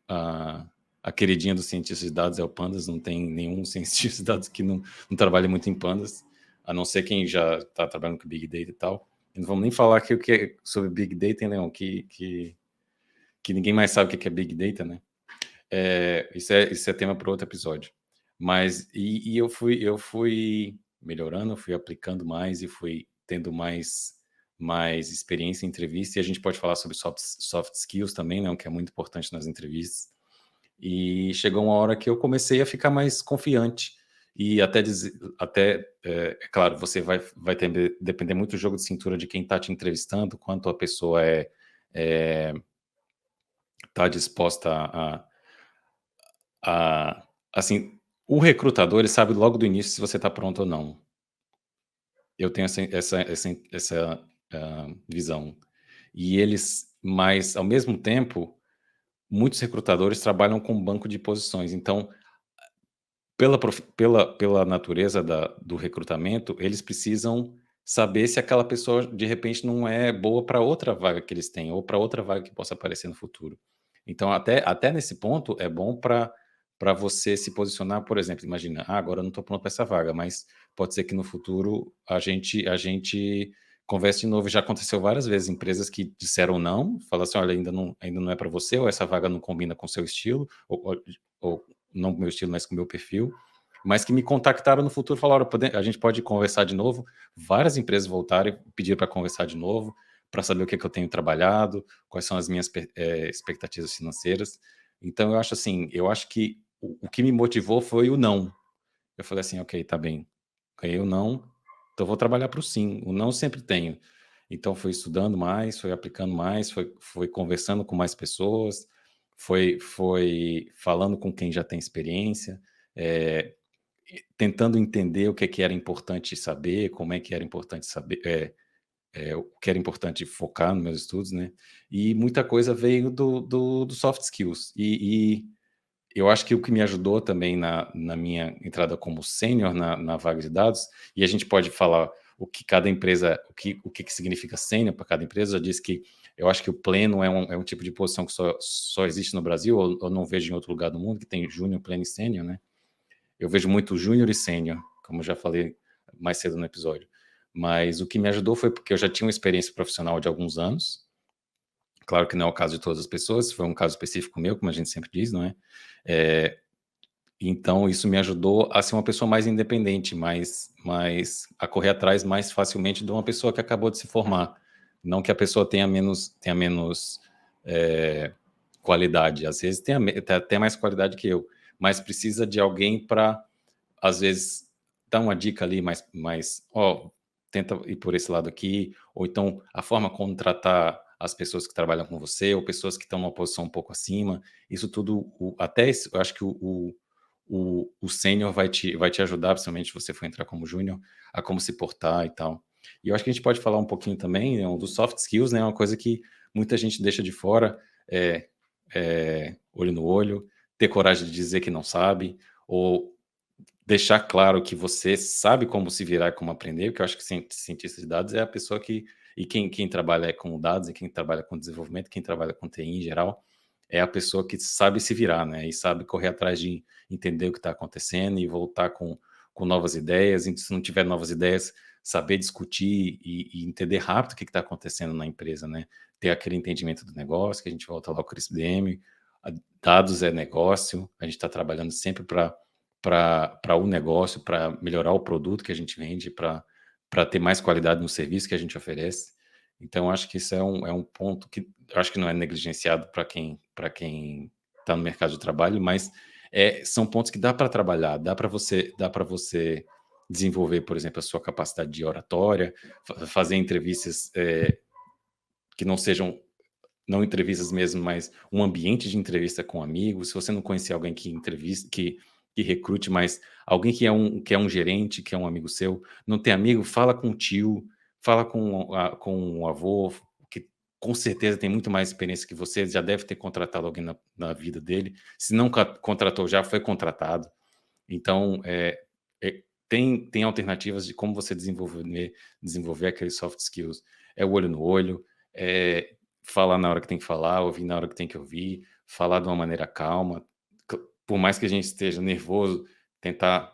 a queridinha dos cientistas de dados é o Pandas, não tem nenhum cientista de dados que não trabalha muito em Pandas, a não ser quem já está trabalhando com Big Data e tal. E não vamos nem falar aqui o que é sobre Big Data, hein, Leon, que ninguém mais sabe o que é Big Data, né? Isso é tema para outro episódio. Mas, eu fui melhorando, fui aplicando mais e fui tendo mais experiência em entrevista, e a gente pode falar sobre soft skills também, né, o que é muito importante nas entrevistas. E chegou uma hora que eu comecei a ficar mais confiante e é claro, você vai depender muito do jogo de cintura de quem está te entrevistando, quanto a pessoa tá disposta assim, o recrutador, ele sabe logo do início se você está pronto ou não. Eu tenho essa visão. Mas, ao mesmo tempo, muitos recrutadores trabalham com banco de posições. Então, pela natureza do recrutamento, eles precisam saber se aquela pessoa, de repente, não é boa para outra vaga que eles têm, ou para outra vaga que possa aparecer no futuro. Então, até nesse ponto, é bom para você se posicionar, por exemplo, imagina, agora eu não estou pronto para essa vaga, mas pode ser que no futuro a gente converse de novo. Já aconteceu várias vezes, empresas que disseram não, falaram assim, olha, ainda não é para você, ou essa vaga não combina com o seu estilo, ou não com o meu estilo, mas com o meu perfil, mas que me contactaram no futuro e falaram, a gente pode conversar de novo. Várias empresas voltaram e pediram para conversar de novo, para saber o que eu tenho trabalhado, quais são as minhas expectativas financeiras. Então, eu acho que o que me motivou foi o não. Eu falei assim, ok, tá bem, ganhei o não, então vou trabalhar para o sim. O não eu sempre tenho. Então, fui estudando mais, fui aplicando mais, foi conversando com mais pessoas, foi falando com quem já tem experiência, é, tentando entender o que era importante saber, como é que era importante saber, o que era importante focar nos meus estudos, né? E muita coisa veio do soft skills. E eu acho que o que me ajudou também na minha entrada como sênior na vaga de dados, e a gente pode falar o que cada empresa, o que significa sênior para cada empresa. Já disse que eu acho que o pleno é um tipo de posição que só existe no Brasil, ou eu não vejo em outro lugar do mundo, que tem júnior, pleno e sênior, né? Eu vejo muito júnior e sênior, como eu já falei mais cedo no episódio. Mas o que me ajudou foi porque eu já tinha uma experiência profissional de alguns anos. Claro que não é o caso de todas as pessoas, foi um caso específico meu, como a gente sempre diz, não é? É, então, isso me ajudou a ser uma pessoa mais independente, a correr atrás mais facilmente de uma pessoa que acabou de se formar. Não que a pessoa tenha menos é, qualidade. Às vezes tem até mais qualidade que eu, mas precisa de alguém para, às vezes, dar uma dica ali, ó, tenta ir por esse lado aqui, ou então a forma como tratar as pessoas que trabalham com você, ou pessoas que estão numa posição um pouco acima. Isso tudo, eu acho que o sênior vai te ajudar, principalmente se você for entrar como júnior, a como se portar e tal. E eu acho que a gente pode falar um pouquinho também, né, dos soft skills, né, uma coisa que muita gente deixa de fora, olho no olho, ter coragem de dizer que não sabe, ou deixar claro que você sabe como se virar e como aprender, porque eu acho que cientista de dados é a pessoa e quem trabalha com dados, e quem trabalha com desenvolvimento, quem trabalha com TI em geral, é a pessoa que sabe se virar, né? E sabe correr atrás de entender o que está acontecendo e voltar com novas ideias. E se não tiver novas ideias, saber discutir e entender rápido o que está acontecendo na empresa, né? Ter aquele entendimento do negócio, que a gente volta lá ao CRISP-DM, dados é negócio, a gente está trabalhando sempre para o negócio, para melhorar o produto que a gente vende, para ter mais qualidade no serviço que a gente oferece. Então, acho que isso é um ponto que eu acho que não é negligenciado para quem está no mercado de trabalho, mas são pontos que dá para trabalhar, dá para você desenvolver, por exemplo, a sua capacidade de oratória, fazer entrevistas que não sejam não entrevistas mesmo, mas um ambiente de entrevista com amigos. Se você não conhecer alguém que entrevista, que recrute, mas alguém que é um gerente, que é um amigo seu, não tem amigo, fala com o tio, fala com o avô, que com certeza tem muito mais experiência que você, já deve ter contratado alguém na vida dele. Se não contratou, já foi contratado. Então, tem alternativas de como você desenvolver aqueles soft skills. É o olho no olho, é falar na hora que tem que falar, ouvir na hora que tem que ouvir, falar de uma maneira calma. Por mais que a gente esteja nervoso, tentar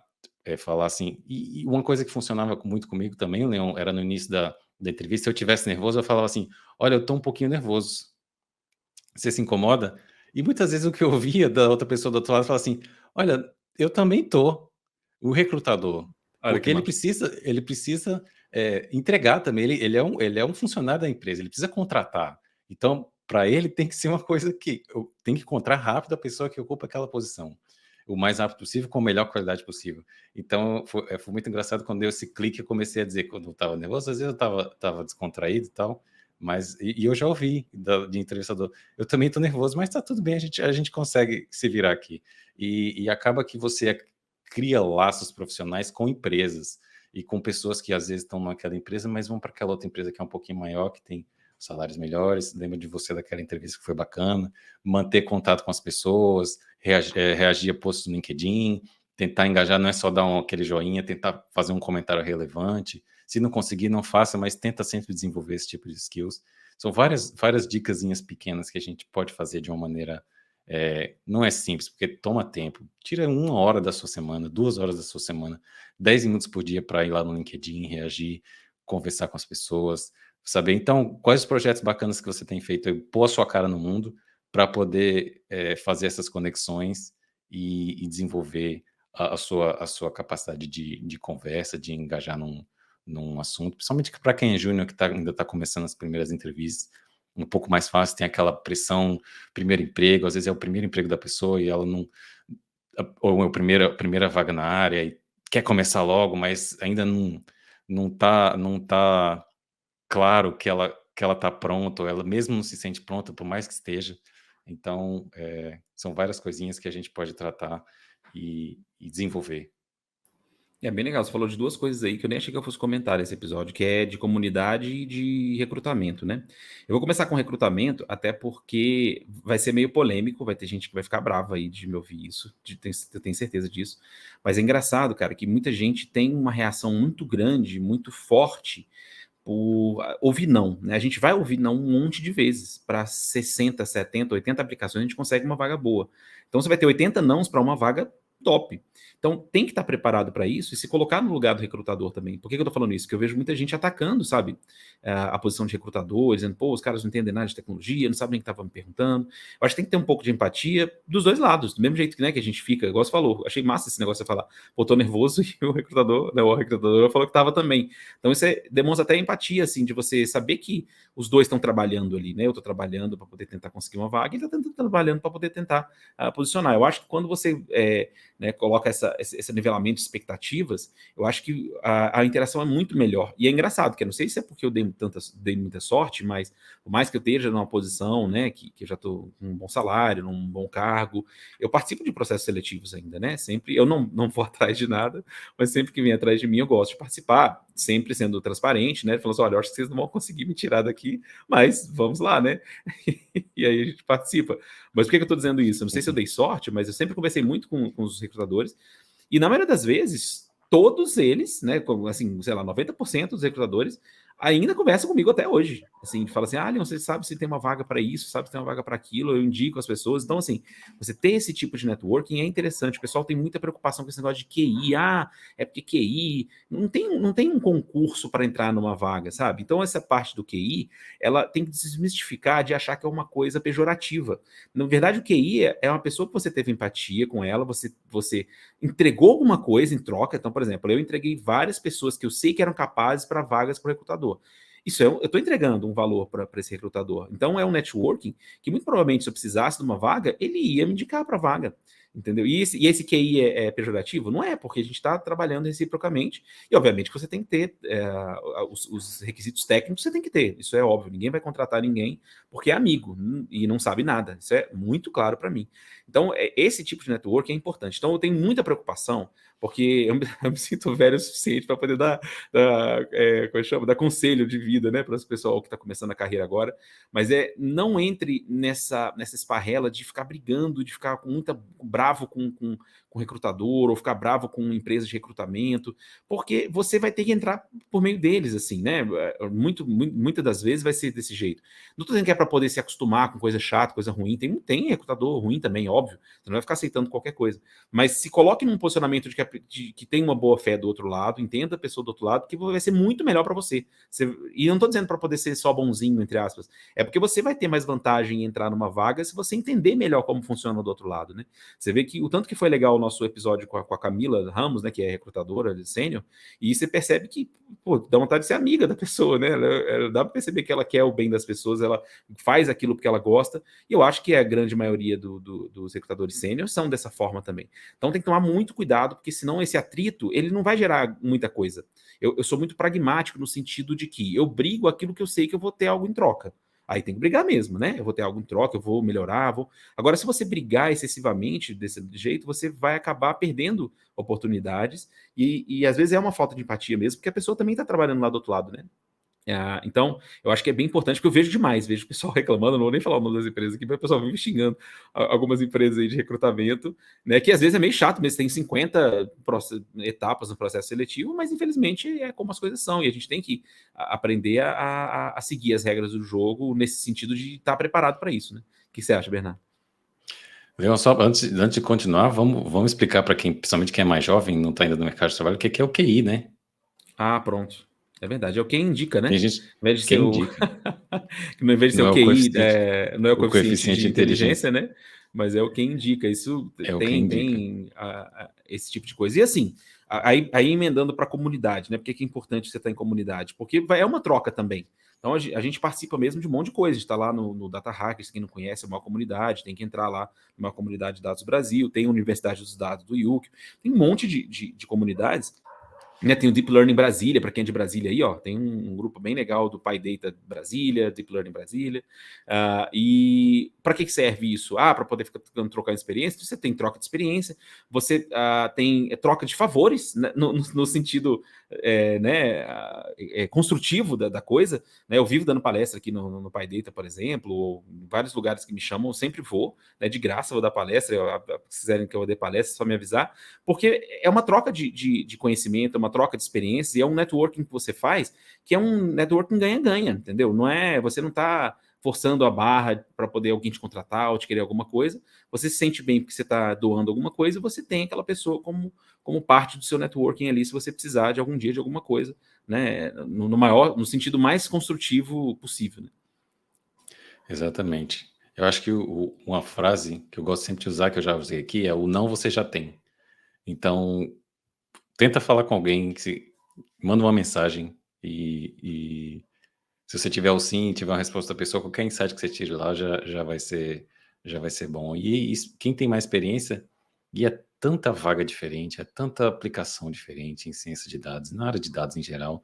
falar assim. E uma coisa que funcionava muito comigo também, Leon, era no início da entrevista, se eu tivesse nervoso, eu falava assim, olha, eu estou um pouquinho nervoso. Você se incomoda? E muitas vezes o que eu ouvia da outra pessoa do outro lado falava assim, olha, eu também tô. O recrutador, Olha que porque ele massa. precisa, ele precisa entregar também. Ele é um funcionário da empresa, ele precisa contratar. Então, para ele tem que ser uma coisa que tem que encontrar rápido a pessoa que ocupa aquela posição, o mais rápido possível, com a melhor qualidade possível. Então, foi muito engraçado quando deu esse clique. Eu comecei a dizer quando eu estava nervoso, às vezes eu estava descontraído e tal, mas eu já ouvi de entrevistador. Eu também estou nervoso, mas está tudo bem, a gente consegue se virar aqui. E acaba que você cria laços profissionais com empresas e com pessoas que às vezes estão naquela empresa, mas vão para aquela outra empresa que é um pouquinho maior, que tem salários melhores. Lembra de você daquela entrevista que foi bacana, manter contato com as pessoas, reagir a posts no LinkedIn, tentar engajar, não é só dar aquele joinha, tentar fazer um comentário relevante. Se não conseguir, não faça, mas tenta sempre desenvolver esse tipo de skills. São várias dicasinhas pequenas que a gente pode fazer de uma maneira, não é simples, porque toma tempo. Tira 1 hora da sua semana, 2 horas da sua semana, 10 minutos por dia para ir lá no LinkedIn, reagir, conversar com as pessoas, saber então quais os projetos bacanas que você tem feito, pôr a sua cara no mundo para poder fazer essas conexões e desenvolver a sua capacidade de conversa, de engajar num assunto, principalmente para quem é júnior, que ainda está começando as primeiras entrevistas, um pouco mais fácil, tem aquela pressão, primeiro emprego, às vezes é o primeiro emprego da pessoa e ela não, ou é a primeira vaga na área e quer começar logo, mas ainda não tá claro que ela está pronta, ou ela mesmo não se sente pronta, por mais que esteja. Então, são várias coisinhas que a gente pode tratar e desenvolver. É bem legal, você falou de 2 coisas aí que eu nem achei que eu fosse comentar nesse episódio, que é de comunidade e de recrutamento, né. Eu vou começar com recrutamento, até porque vai ser meio polêmico, vai ter gente que vai ficar brava aí de me ouvir isso, eu tenho certeza disso. Mas é engraçado, cara, que muita gente tem uma reação muito grande, muito forte por ouvir não, né. A gente vai ouvir não um monte de vezes, para 60, 70, 80 aplicações a gente consegue uma vaga boa. Então você vai ter 80 nãos para uma vaga top. Então tem que estar preparado para isso e se colocar no lugar do recrutador também. Por que eu estou falando isso? Porque eu vejo muita gente atacando, sabe, a posição de recrutador, dizendo: "Pô, os caras não entendem nada de tecnologia, não sabem nem o que estavam me perguntando". Eu acho que tem que ter um pouco de empatia dos 2 lados, do mesmo jeito que, né, que a gente fica, igual você falou, achei massa esse negócio de você falar: "Pô, tô nervoso", e o recrutador, né, o recrutador falou que estava também. Então isso demonstra até empatia, assim, de você saber que os 2 estão trabalhando ali, né, eu estou trabalhando para poder tentar conseguir uma vaga e ele está trabalhando para poder tentar, posicionar. Eu acho que quando você, né, coloca esse nivelamento de expectativas, eu acho que a interação é muito melhor. E é engraçado, que eu não sei se é porque eu dei muita sorte, mas por mais que eu esteja numa posição, né, que eu já estou com um bom salário, num bom cargo, eu participo de processos seletivos ainda, né? Sempre eu não vou atrás de nada, mas sempre que vem atrás de mim eu gosto de participar, sempre sendo transparente, né? Falando assim: olha, eu acho que vocês não vão conseguir me tirar daqui, mas vamos lá, né? E aí a gente participa. Mas por que eu estou dizendo isso? Eu não sei se eu Uhum. dei sorte, mas eu sempre conversei muito com os recrutadores, e na maioria das vezes, todos eles, né, assim, sei lá, 90% dos recrutadores ainda conversam comigo até hoje. Assim, fala assim: ah, Leon, você sabe se tem uma vaga para isso, sabe se tem uma vaga para aquilo, eu indico as pessoas. Então, assim, você ter esse tipo de networking é interessante. O pessoal tem muita preocupação com esse negócio de QI. Ah, é porque QI. Não tem um concurso para entrar numa vaga, sabe? Então, essa parte do QI, ela tem que desmistificar de achar que é uma coisa pejorativa. Na verdade, o QI é uma pessoa que você teve empatia com ela, você entregou alguma coisa em troca. Então, por exemplo, eu entreguei várias pessoas que eu sei que eram capazes para vagas para o recrutador. Isso eu estou entregando um valor para esse recrutador. Então é um networking que muito provavelmente, se eu precisasse de uma vaga, ele ia me indicar para a vaga. Entendeu? E esse QI é pejorativo? Não é, porque a gente está trabalhando reciprocamente, e obviamente que você tem que ter os requisitos técnicos, você tem que ter, isso é óbvio, ninguém vai contratar ninguém porque é amigo e não sabe nada, isso é muito claro para mim. Então, esse tipo de network é importante. Então, eu tenho muita preocupação, porque eu me sinto velho o suficiente para poder como é que chama? Dar conselho de vida, né, para esse pessoal que está começando a carreira agora. Mas não entre nessa esparrela de ficar brigando, de ficar com muita bravo com recrutador, ou ficar bravo com empresas de recrutamento, porque você vai ter que entrar por meio deles, assim, né? Muitas das vezes vai ser desse jeito. Não estou dizendo que é para poder se acostumar com coisa chata, coisa ruim. Tem recrutador ruim também, óbvio. Você não vai ficar aceitando qualquer coisa. Mas se coloque num posicionamento de que tem uma boa fé do outro lado, entenda a pessoa do outro lado, que vai ser muito melhor para você. E não estou dizendo para poder ser só bonzinho, entre aspas. É porque você vai ter mais vantagem em entrar numa vaga se você entender melhor como funciona do outro lado, né? Você vê que o tanto que foi legal o nosso episódio com a Camila Ramos, né, que é recrutadora de sênior, e você percebe que, pô, dá vontade de ser amiga da pessoa, né? Ela dá para perceber que ela quer o bem das pessoas, ela faz aquilo porque ela gosta, e eu acho que a grande maioria dos recrutadores sênior são dessa forma também. Então tem que tomar muito cuidado, porque senão esse atrito, ele não vai gerar muita coisa. Eu sou muito pragmático no sentido de que eu brigo aquilo que eu sei que eu vou ter algo em troca. Aí tem que brigar mesmo, né? Eu vou ter algo em troca, eu vou melhorar, vou. Agora, se você brigar excessivamente desse jeito, você vai acabar perdendo oportunidades, e às vezes é uma falta de empatia mesmo, porque a pessoa também está trabalhando lá do outro lado, né? Então, eu acho que é bem importante, porque eu vejo demais, vejo o pessoal reclamando, não vou nem falar o nome das empresas aqui, mas o pessoal vive xingando algumas empresas aí de recrutamento, né, que às vezes é meio chato, mas tem 50 etapas no processo seletivo, mas infelizmente é como as coisas são, e a gente tem que aprender a seguir as regras do jogo nesse sentido de estar preparado para isso, né? O que você acha, Bernardo? Leon, só antes de continuar, vamos explicar para quem, principalmente quem é mais jovem, não está ainda no mercado de trabalho, o que é o QI, né? Ah, pronto. É verdade. É o quem indica, Tem né? gente, Ao invés de ser quem o. indica, Ao invés de ser não o é QI, não é o o coeficiente coeficiente de de inteligência, inteligência, né? Mas é o quem indica. Isso é o quem tem, indica. tem esse tipo de coisa. E assim, aí emendando para a comunidade, né? Por que é importante você estar em comunidade? Porque é uma troca também. Então a gente participa mesmo de um monte de coisa. A gente está lá no Data Hackers, quem não conhece, é uma comunidade, tem que entrar lá numa comunidade de Dados Brasil, tem a Universidade dos Dados do IUC, tem um monte de comunidades, né, tem o Deep Learning Brasília, para quem é de Brasília aí, ó, tem um grupo bem legal do PyData Brasília, Deep Learning Brasília. E para que serve isso? Para poder ficar trocar experiência. Você tem troca de experiência, você tem troca de favores, né, no sentido né, construtivo da coisa. Né, eu vivo dando palestra aqui no PyData, por exemplo, ou em vários lugares que me chamam, eu sempre vou, né, de graça, vou dar palestra. Se quiserem que eu dê palestra, é só me avisar, porque é uma troca de conhecimento, é uma troca de experiência, e é um networking que você faz, que é um networking ganha-ganha, entendeu? Você não está forçando a barra para poder alguém te contratar ou te querer alguma coisa, você se sente bem porque você está doando alguma coisa, e você tem aquela pessoa como parte do seu networking ali, se você precisar de algum dia de alguma coisa, né? No sentido mais construtivo possível, né? Exatamente. Eu acho que uma frase que eu gosto sempre de usar, que eu já usei aqui, é o não você já tem. Então, tenta falar com alguém, manda uma mensagem e se você tiver o sim, tiver uma resposta da pessoa, qualquer insight que você tire lá já vai ser bom. E quem tem mais experiência, e é tanta vaga diferente, é tanta aplicação diferente em ciência de dados, na área de dados em geral.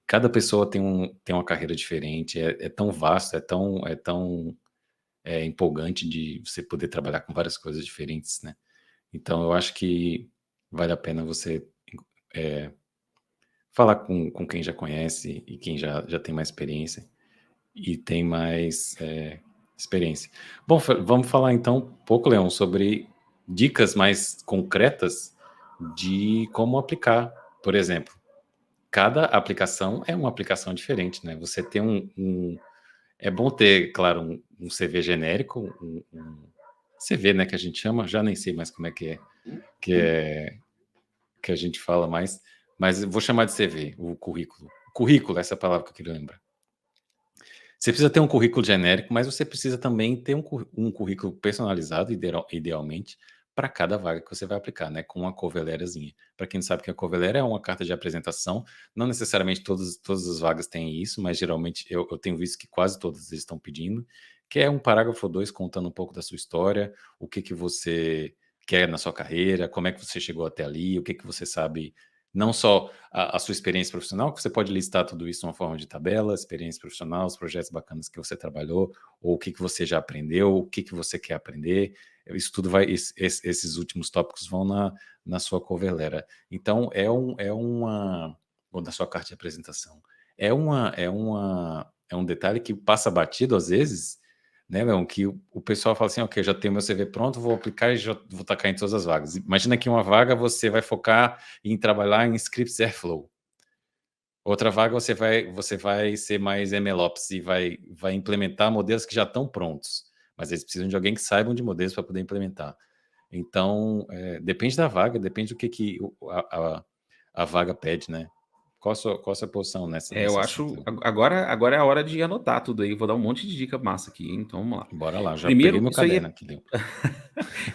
Cada pessoa tem uma carreira diferente, é tão vasto, é tão empolgante de você poder trabalhar com várias coisas diferentes, né? Então, eu acho que vale a pena você falar com quem já conhece e quem já tem mais experiência e tem mais experiência. Bom, vamos falar então um pouco, Leão, sobre dicas mais concretas de como aplicar. Por exemplo, cada aplicação é uma aplicação diferente, né? Você tem é bom ter, claro, um CV genérico, um CV, né, que a gente chama, já nem sei mais como é que é que a gente fala mais, mas eu vou chamar de CV, o currículo. Currículo, essa é a palavra que eu queria lembrar. Você precisa ter um currículo genérico, mas você precisa também ter um currículo personalizado, idealmente, para cada vaga que você vai aplicar, né? Com uma cover letterzinha. Para quem não sabe que a cover letter é uma carta de apresentação, não necessariamente todas as vagas têm isso, mas geralmente eu tenho visto que quase todas eles estão pedindo, que é um parágrafo ou dois contando um pouco da sua história, o que você quer na sua carreira, como é que você chegou até ali, o que você sabe, não só a sua experiência profissional, que você pode listar tudo isso em uma forma de tabela, experiência profissional, os projetos bacanas que você trabalhou, ou o que você já aprendeu, o que você quer aprender. Isso tudo esses últimos tópicos vão na sua cover letter. Então, ou na sua carta de apresentação. É um detalhe que passa batido às vezes, né, Leon, que o pessoal fala assim, ok, já tenho meu CV pronto, vou aplicar e já vou tacar em todas as vagas. Imagina que uma vaga você vai focar em trabalhar em scripts Airflow. Outra vaga você vai ser mais MLOps e vai implementar modelos que já estão prontos, mas eles precisam de alguém que saiba de modelos para poder implementar. Então, depende da vaga, depende do que a vaga pede, né? Qual a sua posição Eu nesse assunto, acho. Leon? Agora é a hora de anotar tudo aí. Vou dar um monte de dica massa aqui, hein? Então vamos lá. Bora lá, já peguei Primeiro, meu isso aí caderno é. aqui, Leon.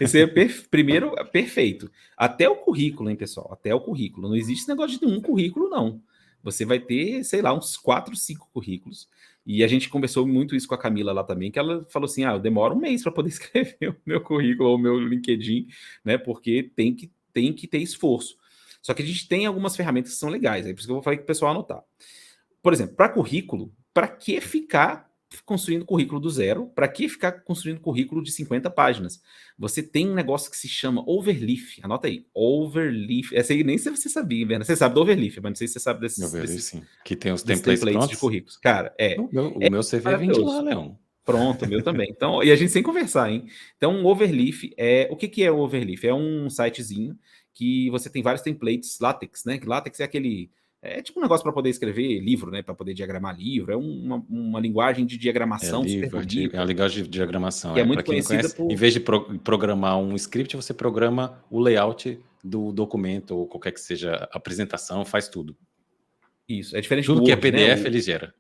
Esse aí é primeiro, perfeito. Até o currículo, hein, pessoal? Até o currículo. Não existe esse negócio de um currículo, não. Você vai ter, sei lá, uns 4, 5 currículos. E a gente conversou muito isso com a Camila lá também, que ela falou assim: eu demoro um mês para poder escrever o meu currículo ou o meu LinkedIn, né? Porque tem que ter esforço. Só que a gente tem algumas ferramentas que são legais, aí por isso que eu vou falar que o pessoal anotar. Por exemplo, para currículo, para que ficar construindo currículo do zero. Para que ficar construindo currículo de 50 páginas? Você tem um negócio que se chama Overleaf. Anota aí. Overleaf. Essa aí nem sei se você sabia, Bernardo. Você sabe do Overleaf, mas não sei se você sabe Overleaf, desses sim. Que tem os templates templates de prontos. currículos. Cara, O meu CV vem de lá, maravilhoso. Leão. Pronto, o meu também. Então, e a gente sem conversar, hein? Então, o Overleaf é... O que que é o Overleaf? É um sitezinho que você tem vários templates LaTeX, né? Que LaTeX é aquele... É tipo um negócio para poder escrever livro, né? Para poder diagramar livro. É uma linguagem de É diagramação super livro, artigo, é uma bonita, linguagem de diagramação. que é Para muito quem não conhecida conhece, em vez de programar um script, você programa o layout do documento ou qualquer que seja a apresentação, faz tudo. Isso, é diferente do Tudo que é Word, né? PDF, ele gera.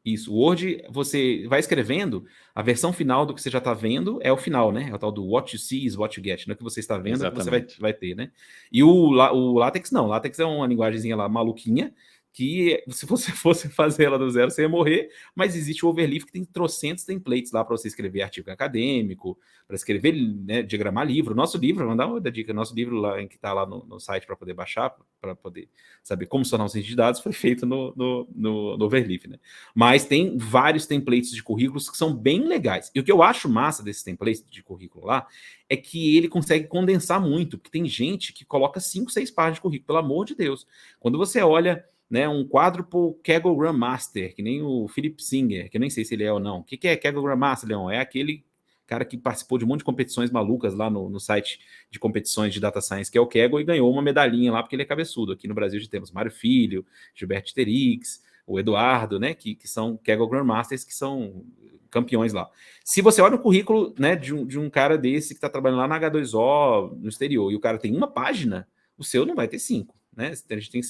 Isso, o Word, você vai escrevendo, a versão final do que você já está vendo é o final, né? É o tal do what you see is what you get. Não é o que você está vendo, é o que você Exatamente. vai ter, né? E o LaTeX não. O LaTeX é uma linguagemzinha lá maluquinha, que se você fosse fazer ela do zero, você ia morrer, mas existe o Overleaf que tem trocentos templates lá para você escrever artigo acadêmico, para escrever, né, diagramar livro. Nosso livro, vamos dar uma dica, nosso livro lá, que está lá no site para poder baixar, para poder saber como se tornar um cientista de dados, foi feito no Overleaf, né? Mas tem vários templates de currículos que são bem legais. E o que eu acho massa desses templates de currículo lá é que ele consegue condensar muito, porque tem gente que coloca 5, 6 páginas de currículo, pelo amor de Deus. Quando você olha, né, um quádruplo Kaggle Grandmaster, que nem o Philip Singer, que eu nem sei se ele é ou não. O que é Kaggle Grandmaster, Leon? É aquele cara que participou de um monte de competições malucas lá no site de competições de data science, que é o Kaggle, e ganhou uma medalhinha lá porque ele é cabeçudo. Aqui no Brasil já temos Mário Filho, Gilberto Terix, o Eduardo, né, que são Kaggle Grandmasters, que são campeões lá. Se você olha o currículo, né, de um cara desse que está trabalhando lá na H2O, no exterior, e o cara tem uma página, o seu não vai ter 5, né? A gente tem que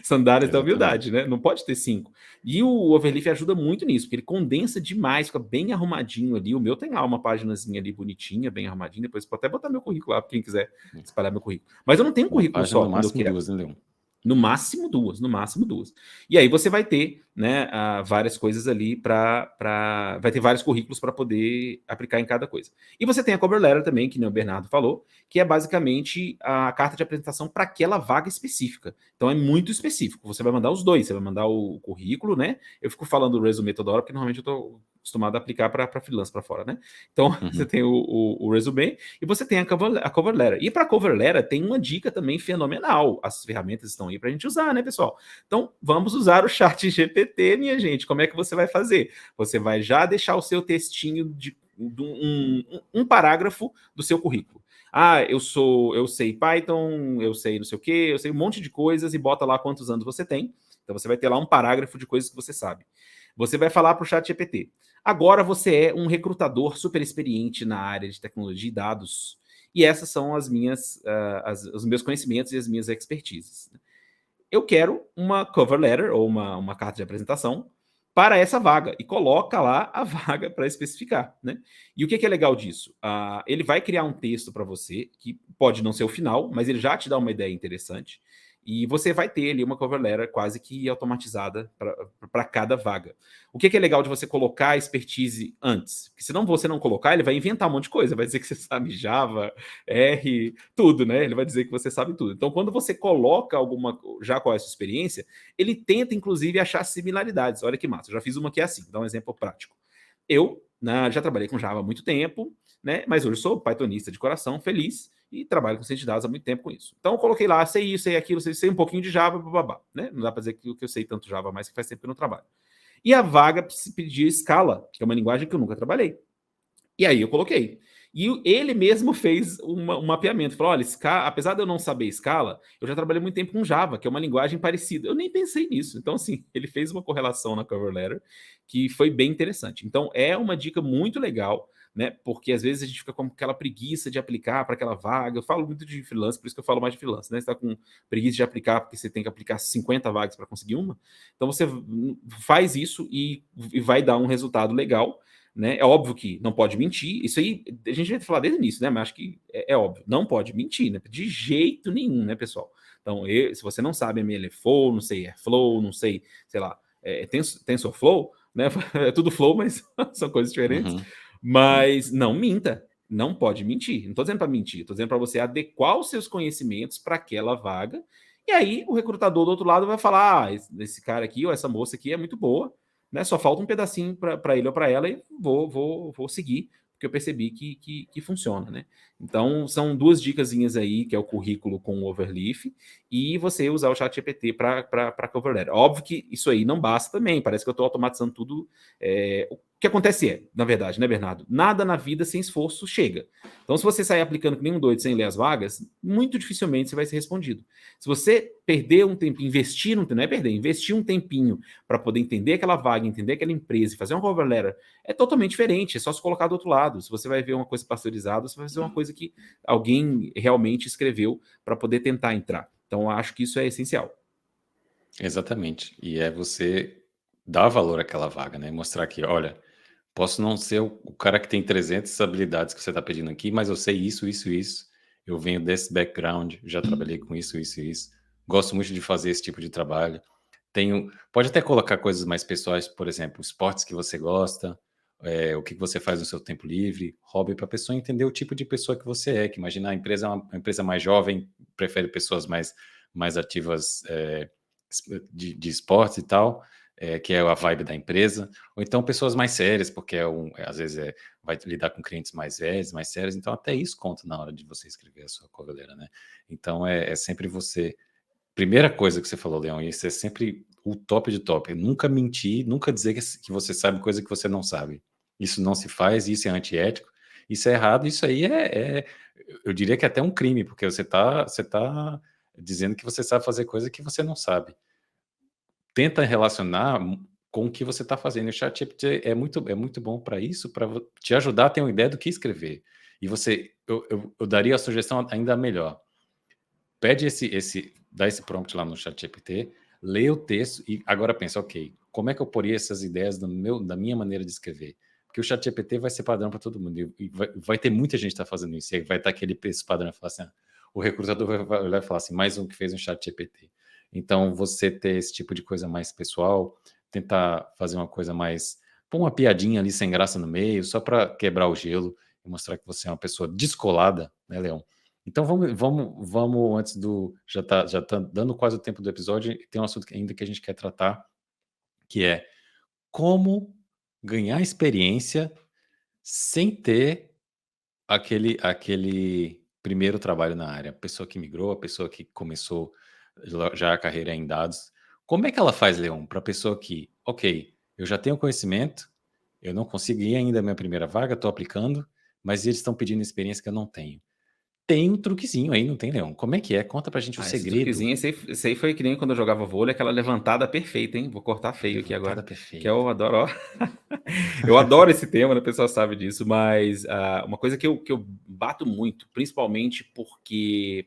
sandálias da humildade, né? Não pode ter 5. E o Overleaf ajuda muito nisso, porque ele condensa demais, fica bem arrumadinho ali. O meu tem lá uma paginazinha ali bonitinha, bem arrumadinha. Depois pode até botar meu currículo lá, para quem quiser espalhar meu currículo. Mas eu não tenho um Uma currículo página, só no quando eu máximo quero. 2, né, Leão? No máximo duas, no máximo duas. E aí você vai ter, né, várias coisas ali vai ter vários currículos para poder aplicar em cada coisa. E você tem a cover letter também, que nem o Bernardo falou, que é basicamente a carta de apresentação para aquela vaga específica. Então é muito específico. Você vai mandar os dois, você vai mandar o currículo, né? Eu fico falando do resume toda hora, porque normalmente eu estou acostumado a aplicar para freelance para fora, né? Então você tem o resume e você tem a cover letter. E para cover letter tem uma dica também fenomenal. As ferramentas estão aí para a gente usar, né, pessoal? Então vamos usar o chat GPT, minha gente. Como é que você vai fazer? Você vai já deixar o seu textinho de um parágrafo do seu currículo. Ah, eu sei Python, eu sei não sei o que, eu sei um monte de coisas e bota lá quantos anos você tem. Então você vai ter lá um parágrafo de coisas que você sabe. Você vai falar para o chat GPT. Agora você é um recrutador super experiente na área de tecnologia e dados. E essas são os meus conhecimentos e as minhas expertises. Eu quero uma cover letter ou uma carta de apresentação para essa vaga e coloca lá a vaga para especificar, né? E o que é legal disso? Ele vai criar um texto para você que pode não ser o final, mas ele já te dá uma ideia interessante e você vai ter ali uma cover letter quase que automatizada para cada vaga. O que é legal de você colocar a expertise antes? Porque senão você não colocar, ele vai inventar um monte de coisa, vai dizer que você sabe Java, R, tudo, né? Ele vai dizer que você sabe tudo. Então, quando você coloca alguma, já com essa experiência, ele tenta, inclusive, achar similaridades. Olha que massa, eu já fiz uma que é assim, vou dar um exemplo prático. Eu já trabalhei com Java há muito tempo, né? Mas hoje sou Pythonista de coração, feliz, e trabalho com ciência de dados há muito tempo com isso. Então, eu coloquei lá, sei isso, sei aquilo, sei um pouquinho de Java, babá, né? Não dá para dizer que eu sei tanto Java, mas que faz tempo que eu não trabalho. E a vaga se pedia Scala, que é uma linguagem que eu nunca trabalhei. E aí eu coloquei. E ele mesmo fez um mapeamento. Falou, olha, apesar de eu não saber Scala, eu já trabalhei muito tempo com Java, que é uma linguagem parecida. Eu nem pensei nisso. Então, assim, ele fez uma correlação na cover letter que foi bem interessante. Então, é uma dica muito legal, né? Porque às vezes a gente fica com aquela preguiça de aplicar para aquela vaga. Eu falo muito de freelance, por isso que eu falo mais de freelance, né? Você está com preguiça de aplicar porque você tem que aplicar 50 vagas para conseguir uma. Então, você faz isso e vai dar um resultado legal. Né? É óbvio que não pode mentir. Isso aí a gente vai falar desde o início, né? Mas acho que é óbvio. Não pode mentir, né? De jeito nenhum, né, pessoal? Então, se você não sabe MLflow, não sei Airflow, não sei lá, TensorFlow, né? É tudo Flow, mas são coisas diferentes. Mas não minta. Não pode mentir. Não estou dizendo para mentir. Estou dizendo para você adequar os seus conhecimentos para aquela vaga. E aí o recrutador do outro lado vai falar: esse cara aqui ou essa moça aqui é muito boa. né? Só falta um pedacinho para ele ou para ela e vou seguir, porque eu percebi que funciona, né? Então, são duas dicasinhas aí, que é o currículo com o Overleaf e você usar o ChatGPT para cover letter. Óbvio que isso aí não basta também, parece que eu estou automatizando tudo. O que acontece na verdade, né, Bernardo? Nada na vida sem esforço chega. Então, se você sair aplicando que nem um doido sem ler as vagas, muito dificilmente você vai ser respondido. Se você perder um tempo, investir um tempo, não é perder, investir um tempinho para poder entender aquela vaga, entender aquela empresa e fazer uma cover letter, é totalmente diferente, é só se colocar do outro lado. Se você vai ver uma coisa pasteurizada, você vai fazer uma coisa que alguém realmente escreveu para poder tentar entrar. Então, eu acho que isso é essencial. Exatamente. E é você dar valor àquela vaga, né? Mostrar que, olha, posso não ser o cara que tem 300 habilidades que você está pedindo aqui, mas eu sei isso, isso, isso. Eu venho desse background, já trabalhei com isso, isso e isso. Gosto muito de fazer esse tipo de trabalho. Pode até colocar coisas mais pessoais, por exemplo, esportes que você gosta, o que você faz no seu tempo livre, hobby, para a pessoa entender o tipo de pessoa que você é. Que imagina a empresa é uma empresa mais jovem, prefere pessoas mais ativas, de esportes e tal, que é a vibe da empresa, ou então pessoas mais sérias, porque às vezes vai lidar com clientes mais velhos, mais sérios, então até isso conta na hora de você escrever a sua coveleira, né? Então é sempre você. Primeira coisa que você falou, Leão, isso é sempre o top de top. Nunca mentir, nunca dizer que você sabe coisa que você não sabe. Isso não se faz, isso é antiético, isso é errado, isso aí eu diria que é até um crime, porque você tá dizendo que você sabe fazer coisa que você não sabe. Tenta relacionar com o que você está fazendo. O ChatGPT é muito bom para isso, para te ajudar a ter uma ideia do que escrever. E eu daria a sugestão ainda melhor. Pede dá esse prompt lá no ChatGPT, lê o texto e agora pensa, ok, como é que eu poria essas ideias da minha maneira de escrever? Porque o ChatGPT vai ser padrão para todo mundo e vai ter muita gente que está fazendo isso. E aí vai estar esse padrão e falar assim, o recrutador vai olhar e falar assim, mais um que fez um ChatGPT. Então, você ter esse tipo de coisa mais pessoal, tentar fazer uma coisa mais, pôr uma piadinha ali sem graça no meio, só para quebrar o gelo e mostrar que você é uma pessoa descolada, né, Leão? Então vamos antes do. Já tá dando quase o tempo do episódio, e tem um assunto ainda que a gente quer tratar, que é como ganhar experiência sem ter aquele primeiro trabalho na área. A pessoa que migrou, a pessoa que começou já a carreira em dados. Como é que ela faz, Leon, para a pessoa que, ok, eu já tenho conhecimento, eu não consegui ainda a minha primeira vaga, estou aplicando, mas eles estão pedindo experiência que eu não tenho. Tem um truquezinho aí, não tem, Leão? Como é que é? Conta pra gente o Esse segredo. truquezinho, esse aí foi que nem quando eu jogava vôlei, aquela levantada perfeita, hein? Vou cortar feio aqui Levantada agora, que perfeita. eu adoro, ó. Eu adoro esse tema, né? O pessoal sabe disso, mas uma coisa que eu bato muito, principalmente porque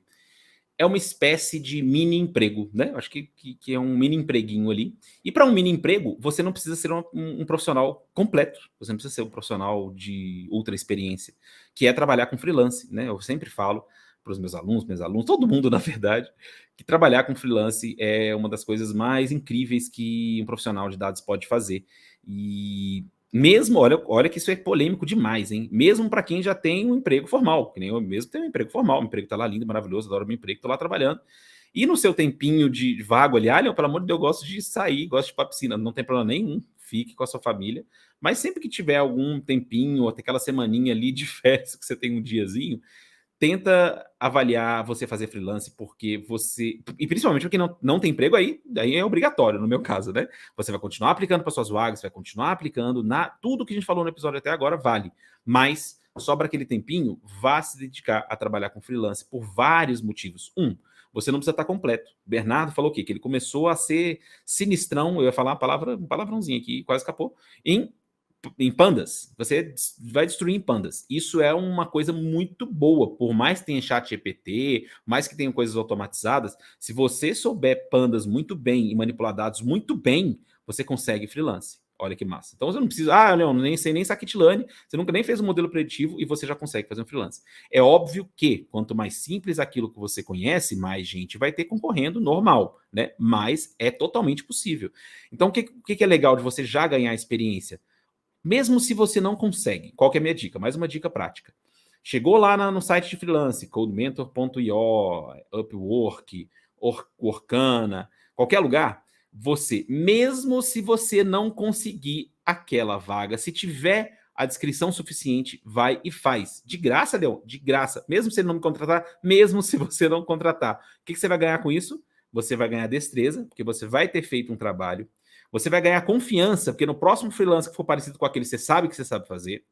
é uma espécie de mini emprego, né? Eu acho que é um mini empreguinho ali. E para um mini emprego, você não precisa ser um profissional completo, você não precisa ser um profissional de ultra experiência, que é trabalhar com freelance, né? Eu sempre falo para os meus alunos, todo mundo, na verdade, que trabalhar com freelance é uma das coisas mais incríveis que um profissional de dados pode fazer. E mesmo, olha que isso é polêmico demais, hein? Mesmo para quem já tem um emprego formal, que nem eu mesmo tenho um emprego formal, meu emprego tá lá lindo, maravilhoso, adoro meu emprego, tô lá trabalhando. E no seu tempinho de vago ali, Leon, pelo amor de Deus, eu gosto de sair, gosto de ir pra piscina, não tem problema nenhum, fique com a sua família. Mas sempre que tiver algum tempinho, ou até aquela semaninha ali de férias que você tem um diazinho, tenta avaliar você fazer freelance, porque você. E principalmente porque não tem emprego, aí é obrigatório, no meu caso, né? Você vai continuar aplicando para suas vagas, vai continuar aplicando. Tudo que a gente falou no episódio até agora vale. Mas sobra aquele tempinho, vá se dedicar a trabalhar com freelance por vários motivos. Você não precisa estar completo. Bernardo falou o quê? Que ele começou a ser sinistrão, eu ia falar um palavrãozinho aqui, quase escapou, em pandas, você vai destruir em pandas. Isso é uma coisa muito boa, por mais que tenha chat GPT, mais que tenha coisas automatizadas, se você souber pandas muito bem e manipular dados muito bem, você consegue freelance. Olha que massa. Então você não precisa, Leon, nem sei nem Scikit-learn, você nunca nem fez um modelo preditivo e você já consegue fazer um freelance. É óbvio que quanto mais simples aquilo que você conhece, mais gente vai ter concorrendo normal, né? Mas é totalmente possível. Então o que é legal de você já ganhar experiência? Mesmo se você não consegue, qual que é a minha dica? Mais uma dica prática. Chegou lá no site de freelance, codementor.io, Upwork, Workana, qualquer lugar, mesmo se você não conseguir aquela vaga, se tiver a descrição suficiente, vai e faz. De graça, Leon, de graça. Mesmo se ele não me contratar, mesmo se você não contratar. O que você vai ganhar com isso? Você vai ganhar destreza, porque você vai ter feito um trabalho. Você vai ganhar confiança, porque no próximo freelance que for parecido com aquele, você sabe que você sabe fazer.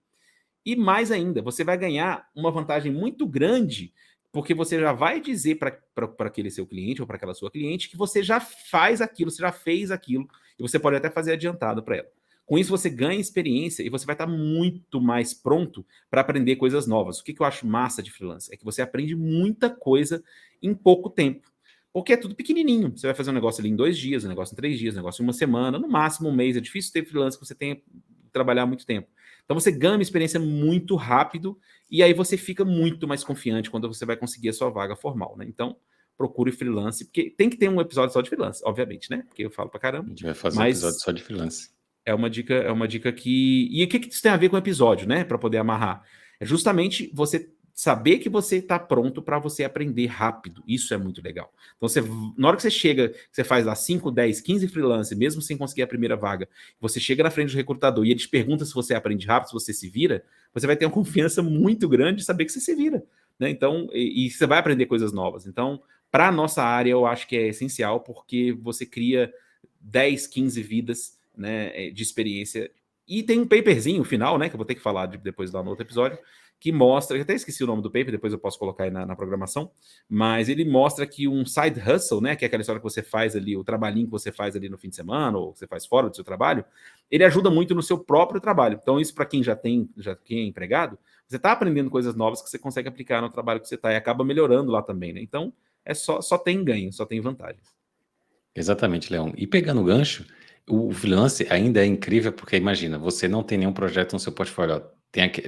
E mais ainda, você vai ganhar uma vantagem muito grande, porque você já vai dizer para aquele seu cliente ou para aquela sua cliente que você já faz aquilo, você já fez aquilo, e você pode até fazer adiantado para ela. Com isso, você ganha experiência e você vai estar muito mais pronto para aprender coisas novas. O que eu acho massa de freelance? É que você aprende muita coisa em pouco tempo. Porque é tudo pequenininho. Você vai fazer um negócio ali em 2 dias, um negócio em 3 dias, um negócio em 1 semana, no máximo 1 mês. É difícil ter freelance que você tenha que trabalhar muito tempo. Então você ganha uma experiência muito rápido e aí você fica muito mais confiante quando você vai conseguir a sua vaga formal, né? Então, procure freelance, porque tem que ter um episódio só de freelance, obviamente, né? Porque eu falo pra caramba. A gente vai fazer um episódio só de freelance. É uma dica que... E o que isso tem a ver com o episódio, né? Para poder amarrar. É justamente você saber que você está pronto para você aprender rápido. Isso é muito legal. Então, na hora que você chega, você faz lá 5, 10, 15 freelance, mesmo sem conseguir a primeira vaga, você chega na frente do recrutador e ele te pergunta se você aprende rápido, se você se vira, você vai ter uma confiança muito grande de saber que você se vira, né? Então, e você vai aprender coisas novas. Então, para a nossa área, eu acho que é essencial, porque você cria 10, 15 vidas, né, de experiência. E tem um paperzinho final, né, que eu vou ter que falar depois lá no outro episódio, que mostra, eu até esqueci o nome do paper, depois eu posso colocar aí na programação, mas ele mostra que um side hustle, né, que é aquela história que você faz ali, o trabalhinho que você faz ali no fim de semana, ou você faz fora do seu trabalho, ele ajuda muito no seu próprio trabalho. Então isso para quem quem é empregado, você está aprendendo coisas novas que você consegue aplicar no trabalho que você está e acaba melhorando lá também, né? Então só tem ganho, só tem vantagens. Exatamente, Leão. E pegando o gancho, o freelance ainda é incrível porque, imagina, você não tem nenhum projeto no seu portfólio.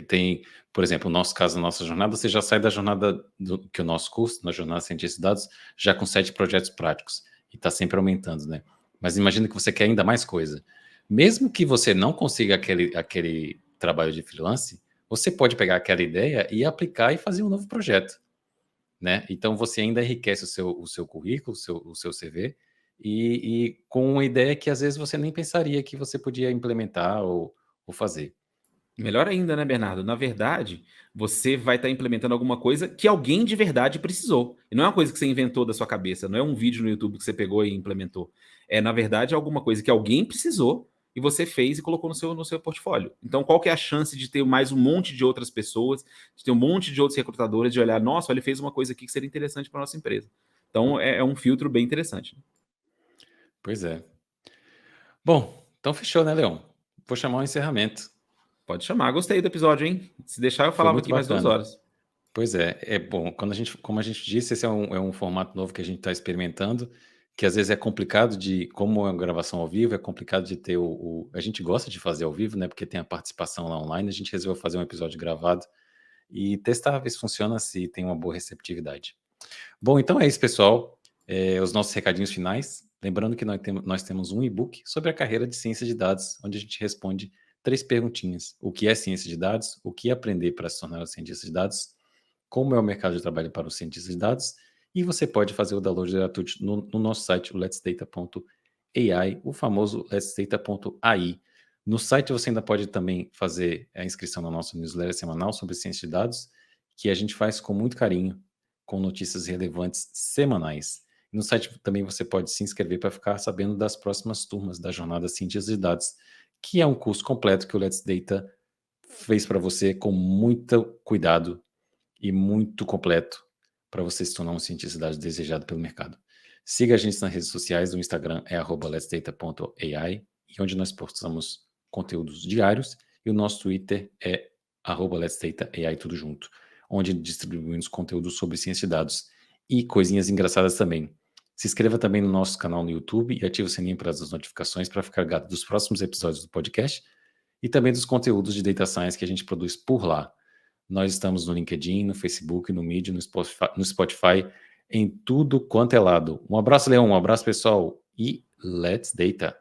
Tem, por exemplo, no nosso caso, na nossa jornada, você já sai da jornada que o nosso curso, na jornada Cientista de Dados, já com 7 projetos práticos. E está sempre aumentando, né? Mas imagina que você quer ainda mais coisa. Mesmo que você não consiga aquele trabalho de freelance, você pode pegar aquela ideia e aplicar e fazer um novo projeto, né? Então, você ainda enriquece o seu currículo, o seu CV, e com uma ideia que às vezes você nem pensaria que você podia implementar ou fazer. Melhor ainda, né, Bernardo? Na verdade, você vai estar implementando alguma coisa que alguém de verdade precisou. E não é uma coisa que você inventou da sua cabeça, não é um vídeo no YouTube que você pegou e implementou. É, na verdade, alguma coisa que alguém precisou e você fez e colocou no seu portfólio. Então, qual que é a chance de ter mais um monte de outras pessoas, de ter um monte de outros recrutadores, de olhar, nossa, ele fez uma coisa aqui que seria interessante para a nossa empresa. Então, é um filtro bem interessante. Pois é. Bom, então fechou, né, Leão? Vou chamar o encerramento. Pode chamar. Gostei do episódio, hein? Se deixar, eu Foi falava muito aqui mais 2 bacana. horas. Pois é bom, como a gente disse, esse é um formato novo que a gente está experimentando, que às vezes é complicado como é uma gravação ao vivo, é complicado de ter a gente gosta de fazer ao vivo, né, porque tem a participação lá online, a gente resolveu fazer um episódio gravado e testar, ver se funciona, se tem uma boa receptividade. Bom, então é isso, pessoal, os nossos recadinhos finais, lembrando que nós temos um e-book sobre a carreira de ciência de dados, onde a gente responde 3 perguntinhas: o que é ciência de dados, o que aprender para se tornar um cientista de dados, como é o mercado de trabalho para os cientistas de dados, e você pode fazer o download gratuito no nosso site, o letsdata.ai, o famoso letsdata.ai. No site você ainda pode também fazer a inscrição na nossa newsletter semanal sobre ciência de dados, que a gente faz com muito carinho, com notícias relevantes semanais. E no site também você pode se inscrever para ficar sabendo das próximas turmas da Jornada Cientistas de Dados, que é um curso completo que o Let's Data fez para você com muito cuidado e muito completo para você se tornar um cientista de dados desejado pelo mercado. Siga a gente nas redes sociais, o Instagram é @letsdata.ai, e onde nós postamos conteúdos diários, e o nosso Twitter é @letsdata.ai, tudo junto, onde distribuímos conteúdos sobre ciência de dados e coisinhas engraçadas também. Se inscreva também no nosso canal no YouTube e ative o sininho para as notificações para ficar ligado dos próximos episódios do podcast e também dos conteúdos de Data Science que a gente produz por lá. Nós estamos no LinkedIn, no Facebook, no Medium, no Spotify, em tudo quanto é lado. Um abraço, Leão, um abraço, pessoal, e Let's Data!